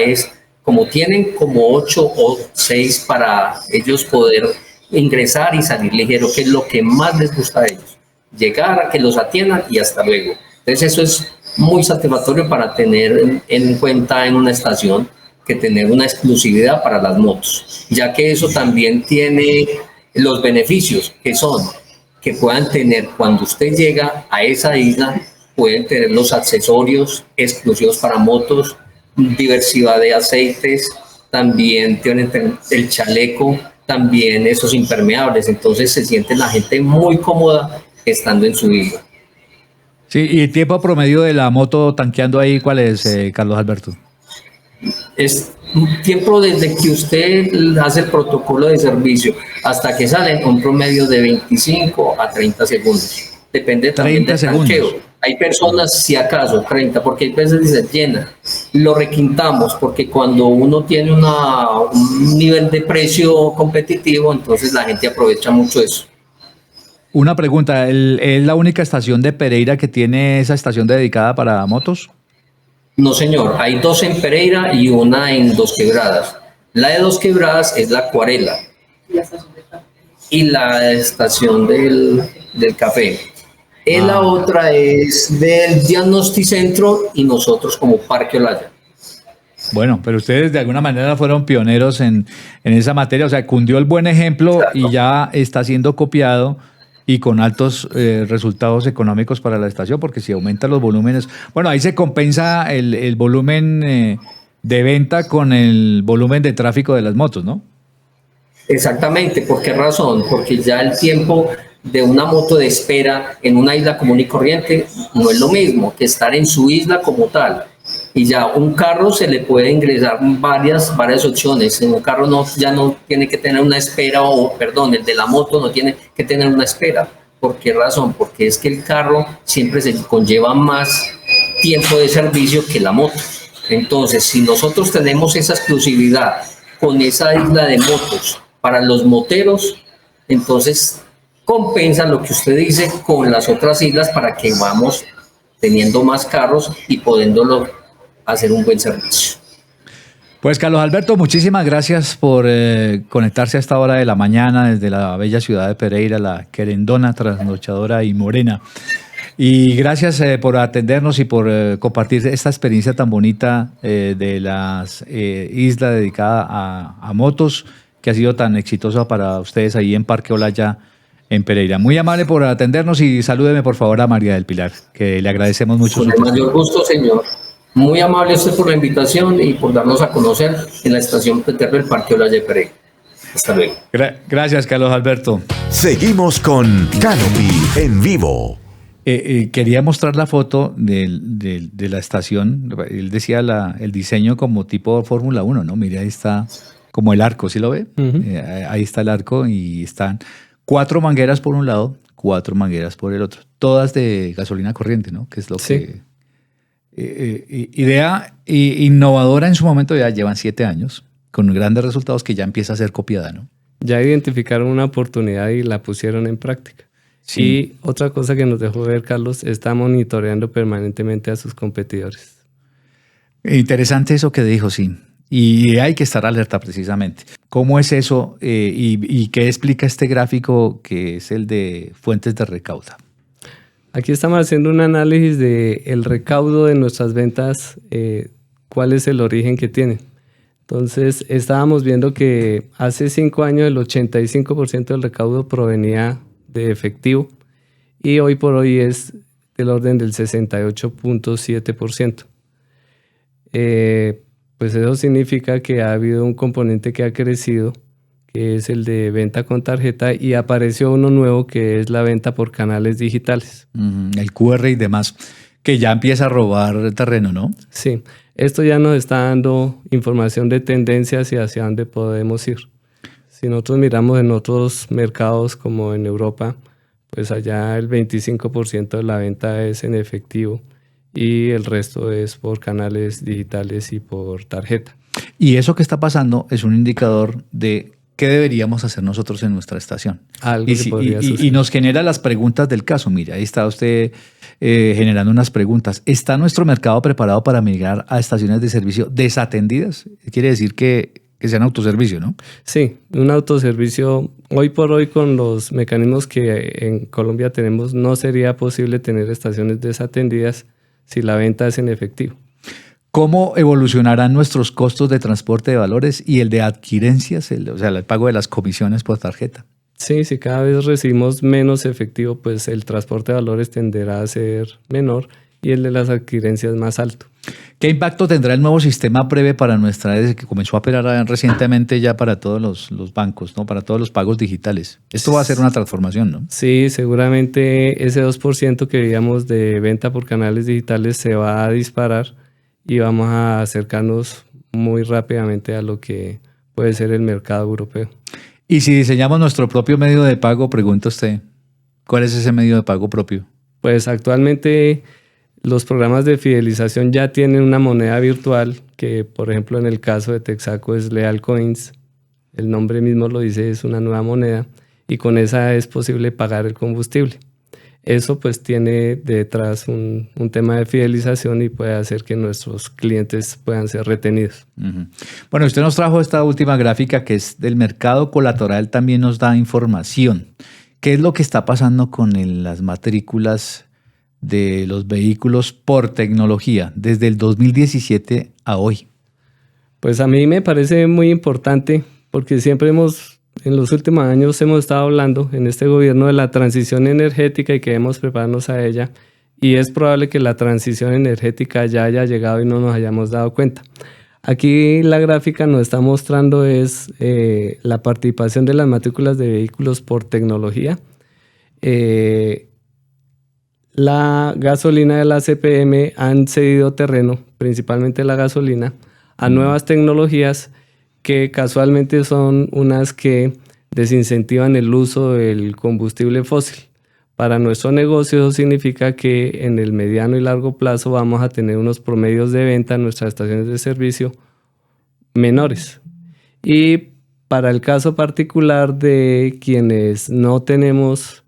como tienen como 8 o 6 para ellos poder ingresar y salir ligero, que es lo que más les gusta a ellos. Llegar a que los atiendan y hasta luego. Entonces eso es muy satisfactorio para tener en cuenta en una estación, que tener una exclusividad para las motos, ya que eso también tiene los beneficios que son que puedan tener cuando usted llega a esa isla, pueden tener los accesorios exclusivos para motos, diversidad de aceites, también tienen el chaleco, también esos impermeables, entonces se siente la gente muy cómoda estando en su isla. Sí, ¿y el tiempo promedio de la moto tanqueando ahí cuál es, Carlos Alberto? Es un tiempo desde que usted hace el protocolo de servicio hasta que sale un promedio de 25 a 30 segundos. Depende también del tanqueo. Hay personas, si acaso, 30, porque hay veces se llena. Lo requintamos porque cuando uno tiene un nivel de precio competitivo, entonces la gente aprovecha mucho eso. Una pregunta, ¿es la única estación de Pereira que tiene esa estación dedicada para motos? No, señor. Hay 2 en Pereira y una en Dos Quebradas. La de Dos Quebradas es la Acuarela. Y la estación del café. La otra es del Diagnosticentro y nosotros como Parque Olaya. Bueno, pero ustedes de alguna manera fueron pioneros en esa materia, o sea, cundió el buen ejemplo. Exacto. Y ya está siendo copiado y con altos resultados económicos para la estación, porque si aumenta los volúmenes, bueno, ahí se compensa el volumen de venta con el volumen de tráfico de las motos, ¿no? Exactamente. ¿Por qué razón? Porque ya el tiempo de una moto de espera en una isla común y corriente no es lo mismo que estar en su isla como tal. Y ya un carro se le puede ingresar varias opciones. En un carro ya no tiene que tener una espera, el de la moto no tiene que tener una espera. ¿Por qué razón? Porque es que el carro siempre se conlleva más tiempo de servicio que la moto. Entonces, si nosotros tenemos esa exclusividad con esa isla de motos para los moteros, entonces compensa lo que usted dice con las otras islas para que vamos teniendo más carros y pudiéndolo hacer un buen servicio. Pues Carlos Alberto, muchísimas gracias por conectarse a esta hora de la mañana desde la bella ciudad de Pereira, la querendona, trasnochadora y morena. Y gracias por atendernos y por compartir esta experiencia tan bonita de las islas dedicadas a motos, que ha sido tan exitosa para ustedes ahí en Parque Olaya, en Pereira. Muy amable por atendernos y salúdeme por favor a María del Pilar, que le agradecemos mucho. Con el mayor gusto, señor. Muy amable usted por la invitación y por darnos a conocer en la estación Peterro del Parque Olaya de Pereira. Hasta luego. Gracias, Carlos Alberto. Seguimos con Canopy en vivo. Quería mostrar la foto de la estación. Él decía el diseño como tipo Fórmula 1, ¿no? Mire, ahí está como el arco, ¿sí lo ve? Ahí está el arco y están 4 mangueras por un lado, 4 mangueras por el otro. Todas de gasolina corriente, ¿no? Que es lo que... idea innovadora en su momento, ya llevan 7 años, con grandes resultados que ya empieza a ser copiada, ¿no? Ya identificaron una oportunidad y la pusieron en práctica. Sí. Y otra cosa que nos dejó ver, Carlos, está monitoreando permanentemente a sus competidores. Interesante eso que dijo, sí. Y hay que estar alerta precisamente. ¿Cómo es eso y qué explica este gráfico que es el de fuentes de recaudo? Aquí estamos haciendo un análisis del recaudo de nuestras ventas, cuál es el origen que tienen. Entonces, estábamos viendo que hace 5 años el 85% del recaudo provenía de efectivo y hoy por hoy es del orden del 68.7%. Pues eso significa que ha habido un componente que ha crecido, que es el de venta con tarjeta, y apareció uno nuevo que es la venta por canales digitales. El QR y demás, que ya empieza a robar terreno, ¿no? Sí, esto ya nos está dando información de tendencias y hacia dónde podemos ir. Si nosotros miramos en otros mercados como en Europa, pues allá el 25% de la venta es en efectivo y el resto es por canales digitales y por tarjeta. Y eso que está pasando es un indicador de qué deberíamos hacer nosotros en nuestra estación. Y nos genera las preguntas del caso. Mira, ahí está usted generando unas preguntas. ¿Está nuestro mercado preparado para migrar a estaciones de servicio desatendidas? Quiere decir que sean autoservicio, ¿no? Sí, un autoservicio. Hoy por hoy, con los mecanismos que en Colombia tenemos, no sería posible tener estaciones desatendidas si la venta es en efectivo. ¿Cómo evolucionarán nuestros costos de transporte de valores y el de adquirencias, el pago de las comisiones por tarjeta? Sí, si cada vez recibimos menos efectivo, pues el transporte de valores tenderá a ser menor y el de las adquirencias más alto. ¿Qué impacto tendrá el nuevo sistema Preve para nuestra área que comenzó a operar recientemente ya para todos los bancos, ¿no? Para todos los pagos digitales? Esto va a ser una transformación, ¿no? Sí, seguramente ese 2% que veíamos de venta por canales digitales se va a disparar y vamos a acercarnos muy rápidamente a lo que puede ser el mercado europeo. Y si diseñamos nuestro propio medio de pago, pregunta usted, ¿cuál es ese medio de pago propio? Pues actualmente los programas de fidelización ya tienen una moneda virtual que, por ejemplo, en el caso de Texaco es Leal Coins. El nombre mismo lo dice, es una nueva moneda y con esa es posible pagar el combustible. Eso pues tiene detrás un tema de fidelización y puede hacer que nuestros clientes puedan ser retenidos. Bueno, usted nos trajo esta última gráfica que es del mercado colateral, también nos da información. ¿Qué es lo que está pasando con las matrículas de los vehículos por tecnología desde el 2017 a hoy? Pues a mí me parece muy importante porque siempre en los últimos años hemos estado hablando en este gobierno de la transición energética y que debemos prepararnos a ella, y es probable que la transición energética ya haya llegado y no nos hayamos dado cuenta. Aquí la gráfica nos está mostrando es la participación de las matrículas de vehículos por tecnología. La gasolina de la CPM han cedido terreno, principalmente la gasolina, a nuevas tecnologías que casualmente son unas que desincentivan el uso del combustible fósil. Para nuestro negocio eso significa que en el mediano y largo plazo vamos a tener unos promedios de venta en nuestras estaciones de servicio menores. Y para el caso particular de quienes no tenemos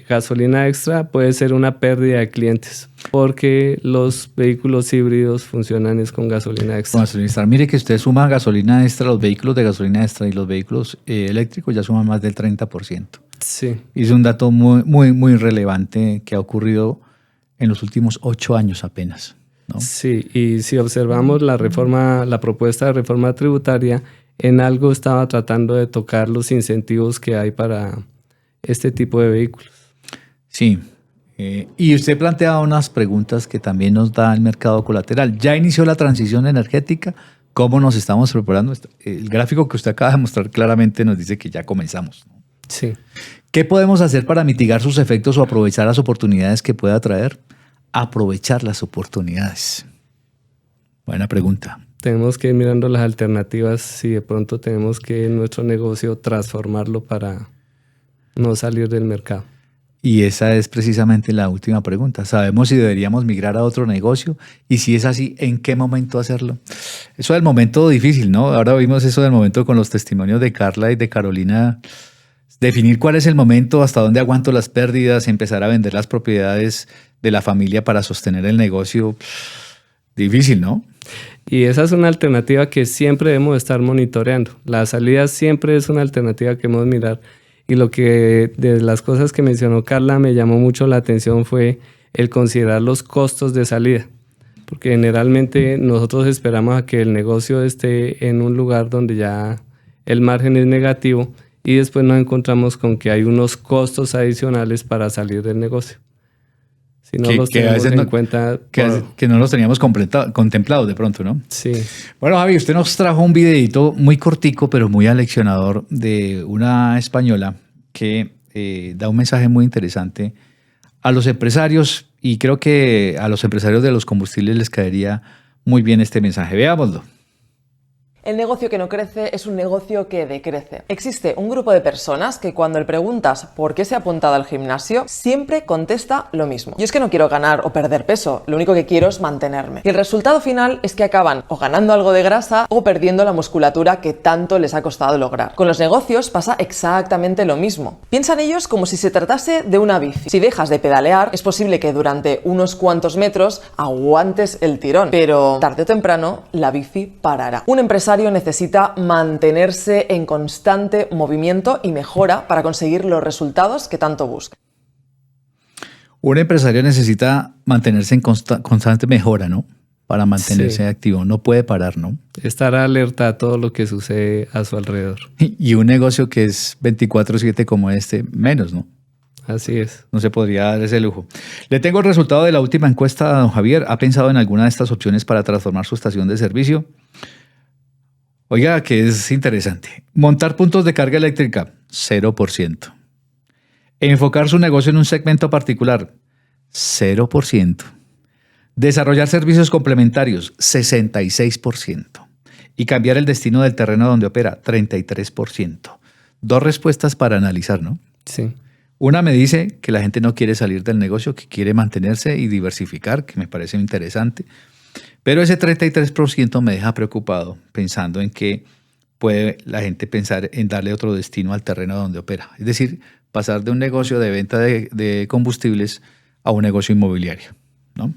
gasolina extra, puede ser una pérdida de clientes porque los vehículos híbridos funcionan es con gasolina extra. Gasolina extra. Mire que usted suma gasolina extra, los vehículos de gasolina extra y los vehículos eléctricos ya suman más del 30%. Sí. Y es un dato muy, muy, muy relevante que ha ocurrido en los últimos 8 años apenas, ¿no? Sí, y si observamos la propuesta de reforma tributaria, en algo estaba tratando de tocar los incentivos que hay para este tipo de vehículos. Sí, y usted plantea unas preguntas que también nos da el mercado colateral. ¿Ya inició la transición energética? ¿Cómo nos estamos preparando? El gráfico que usted acaba de mostrar claramente nos dice que ya comenzamos. Sí. ¿Qué podemos hacer para mitigar sus efectos o aprovechar las oportunidades que pueda traer? Aprovechar las oportunidades. Buena pregunta. Tenemos que ir mirando las alternativas si de pronto tenemos que en nuestro negocio transformarlo para no salir del mercado. Y esa es precisamente la última pregunta. ¿Sabemos si deberíamos migrar a otro negocio? Y si es así, ¿en qué momento hacerlo? Eso del momento difícil, ¿no? Ahora vimos eso del momento con los testimonios de Carla y de Carolina. Definir cuál es el momento, hasta dónde aguanto las pérdidas, empezar a vender las propiedades de la familia para sostener el negocio. Difícil, ¿no? Y esa es una alternativa que siempre debemos estar monitoreando. La salida siempre es una alternativa que debemos mirar. Y lo que de las cosas que mencionó Carla me llamó mucho la atención fue el considerar los costos de salida. Porque generalmente nosotros esperamos a que el negocio esté en un lugar donde ya el margen es negativo y después nos encontramos con que hay unos costos adicionales para salir del negocio. Si no los tenemos en cuenta... Que no los teníamos contemplados de pronto, ¿no? Sí. Bueno, Javi, usted nos trajo un videito muy cortico, pero muy aleccionador de una española que da un mensaje muy interesante a los empresarios, y creo que a los empresarios de los combustibles les caería muy bien este mensaje. Veámoslo. El negocio que no crece es un negocio que decrece. Existe un grupo de personas que cuando le preguntas por qué se ha apuntado al gimnasio, siempre contesta lo mismo. Yo es que no quiero ganar o perder peso, lo único que quiero es mantenerme. Y el resultado final es que acaban o ganando algo de grasa o perdiendo la musculatura que tanto les ha costado lograr. Con los negocios pasa exactamente lo mismo. Piensan ellos como si se tratase de una bici. Si dejas de pedalear, es posible que durante unos cuantos metros aguantes el tirón, pero tarde o temprano la bici parará. Un empresario necesita mantenerse en constante movimiento y mejora para conseguir los resultados que tanto busca. Un empresario necesita mantenerse en constante mejora, ¿no? Para mantenerse activo. No puede parar, ¿no? Estar alerta a todo lo que sucede a su alrededor. Y un negocio que es 24/7 como este, menos, ¿no? Así es. No se podría dar ese lujo. Le tengo el resultado de la última encuesta, don Javier. ¿Ha pensado en alguna de estas opciones para transformar su estación de servicio? Oiga, que es interesante. Montar puntos de carga eléctrica, 0%. Enfocar su negocio en un segmento particular, 0%. Desarrollar servicios complementarios, 66%. Y cambiar el destino del terreno donde opera, 33%. Dos respuestas para analizar, ¿no? Sí. Una me dice que la gente no quiere salir del negocio, que quiere mantenerse y diversificar, que me parece interesante. Pero ese 33% me deja preocupado pensando en que puede la gente pensar en darle otro destino al terreno donde opera. Es decir, pasar de un negocio de venta de combustibles a un negocio inmobiliario, ¿no?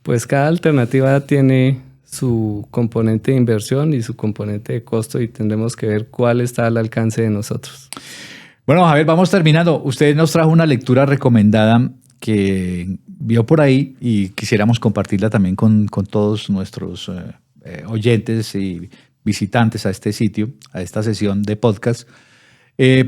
Pues cada alternativa tiene su componente de inversión y su componente de costo y tendremos que ver cuál está al alcance de nosotros. Bueno, Javier, vamos terminando. Usted nos trajo una lectura recomendada que vio por ahí y quisiéramos compartirla también con todos nuestros oyentes y visitantes a este sitio, a esta sesión de podcast.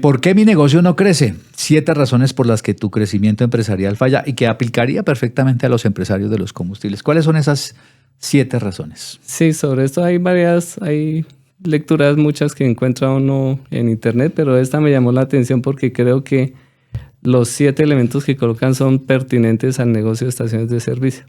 ¿Por qué mi negocio no crece? 7 razones por las que tu crecimiento empresarial falla y que aplicaría perfectamente a los empresarios de los combustibles. ¿Cuáles son esas 7 razones? Sí, sobre esto hay lecturas muchas que encuentra uno en internet, pero esta me llamó la atención porque creo que los 7 elementos que colocan son pertinentes al negocio de estaciones de servicio.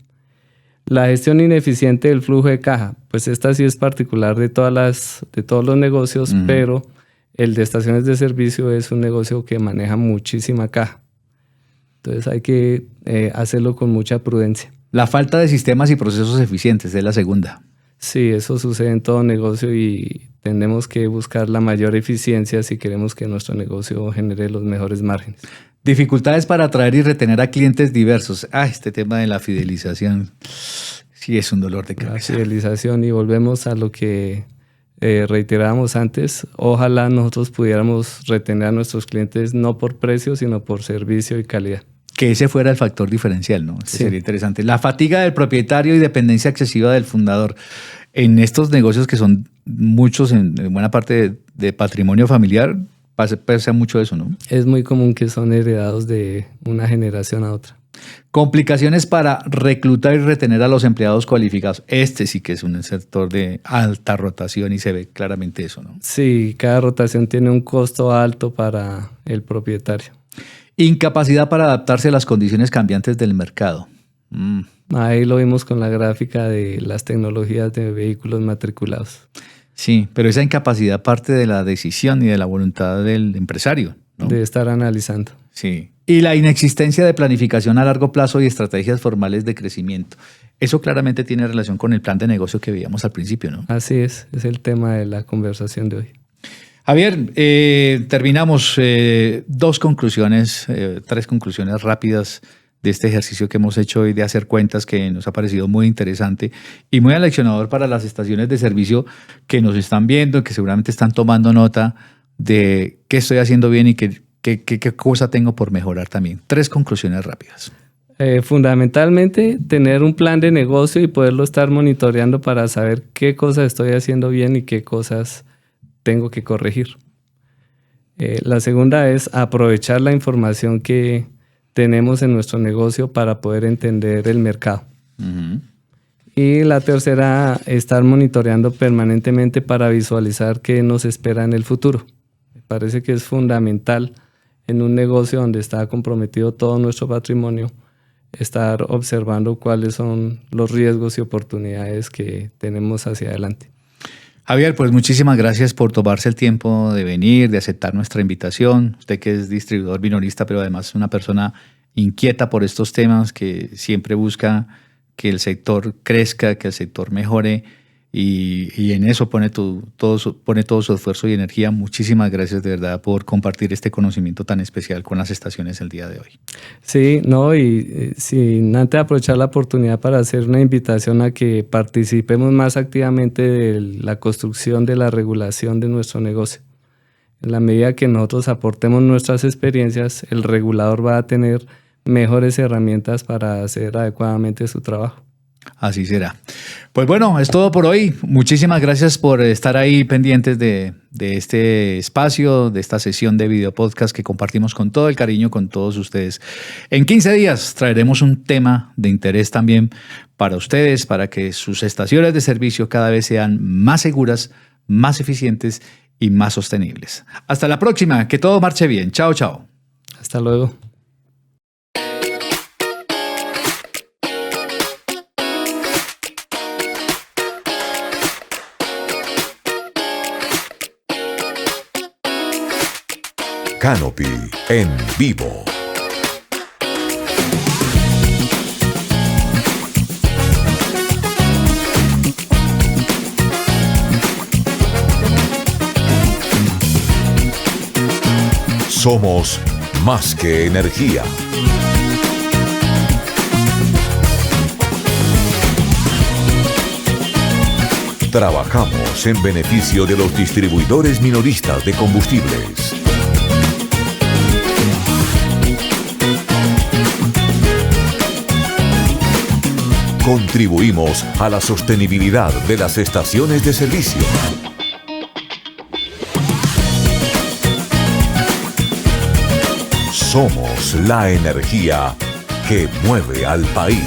La gestión ineficiente del flujo de caja, pues esta sí es particular de todos los negocios, pero el de estaciones de servicio es un negocio que maneja muchísima caja. Entonces hay que hacerlo con mucha prudencia. La falta de sistemas y procesos eficientes es la segunda. Sí, eso sucede en todo negocio y tenemos que buscar la mayor eficiencia si queremos que nuestro negocio genere los mejores márgenes. Dificultades para atraer y retener a clientes diversos. Este tema de la fidelización sí es un dolor de cabeza. La fidelización, y volvemos a lo que reiterábamos antes. Ojalá nosotros pudiéramos retener a nuestros clientes no por precio, sino por servicio y calidad. Que ese fuera el factor diferencial, ¿no? Sí. Sería interesante. La fatiga del propietario y dependencia excesiva del fundador. En estos negocios que son muchos, en buena parte de patrimonio familiar, pasa mucho eso, ¿no? Es muy común que son heredados de una generación a otra. Complicaciones para reclutar y retener a los empleados cualificados. Este sí que es un sector de alta rotación y se ve claramente eso, ¿no? Sí, cada rotación tiene un costo alto para el propietario. Incapacidad para adaptarse a las condiciones cambiantes del mercado. Ahí lo vimos con la gráfica de las tecnologías de vehículos matriculados. Sí, pero esa incapacidad parte de la decisión y de la voluntad del empresario, ¿no? De estar analizando. Sí. Y la inexistencia de planificación a largo plazo y estrategias formales de crecimiento. Eso claramente tiene relación con el plan de negocio que veíamos al principio, ¿no? Así es el tema de la conversación de hoy. Javier, terminamos 3 conclusiones rápidas de este ejercicio que hemos hecho hoy de hacer cuentas, que nos ha parecido muy interesante y muy aleccionador para las estaciones de servicio que nos están viendo, que seguramente están tomando nota de qué estoy haciendo bien y qué cosa tengo por mejorar también. 3 conclusiones rápidas. Fundamentalmente, tener un plan de negocio y poderlo estar monitoreando para saber qué cosas estoy haciendo bien y qué cosas tengo que corregir. La segunda es aprovechar la información que tenemos en nuestro negocio para poder entender el mercado. Uh-huh. Y la tercera, estar monitoreando permanentemente para visualizar qué nos espera en el futuro. Me parece que es fundamental en un negocio donde está comprometido todo nuestro patrimonio, estar observando cuáles son los riesgos y oportunidades que tenemos hacia adelante. Javier, pues muchísimas gracias por tomarse el tiempo de venir, de aceptar nuestra invitación. Usted que es distribuidor minorista, pero además es una persona inquieta por estos temas, que siempre busca que el sector crezca, que el sector mejore y en eso pone todo su esfuerzo y energía. Muchísimas gracias de verdad por compartir este conocimiento tan especial con las estaciones el día de hoy. Sí, no, y sin antes aprovechar la oportunidad para hacer una invitación a que participemos más activamente de la construcción de la regulación de nuestro negocio. En la medida que nosotros aportemos nuestras experiencias, el regulador va a tener mejores herramientas para hacer adecuadamente su trabajo. Así será. Pues bueno, es todo por hoy. Muchísimas gracias por estar ahí pendientes de este espacio, de esta sesión de video podcast que compartimos con todo el cariño con todos ustedes. En 15 días traeremos un tema de interés también para ustedes, para que sus estaciones de servicio cada vez sean más seguras, más eficientes y más sostenibles. Hasta la próxima, que todo marche bien. Chao, chao. Hasta luego. Canopy en vivo. Somos más que energía. Trabajamos en beneficio de los distribuidores minoristas de combustibles. Contribuimos a la sostenibilidad de las estaciones de servicio. Somos la energía que mueve al país.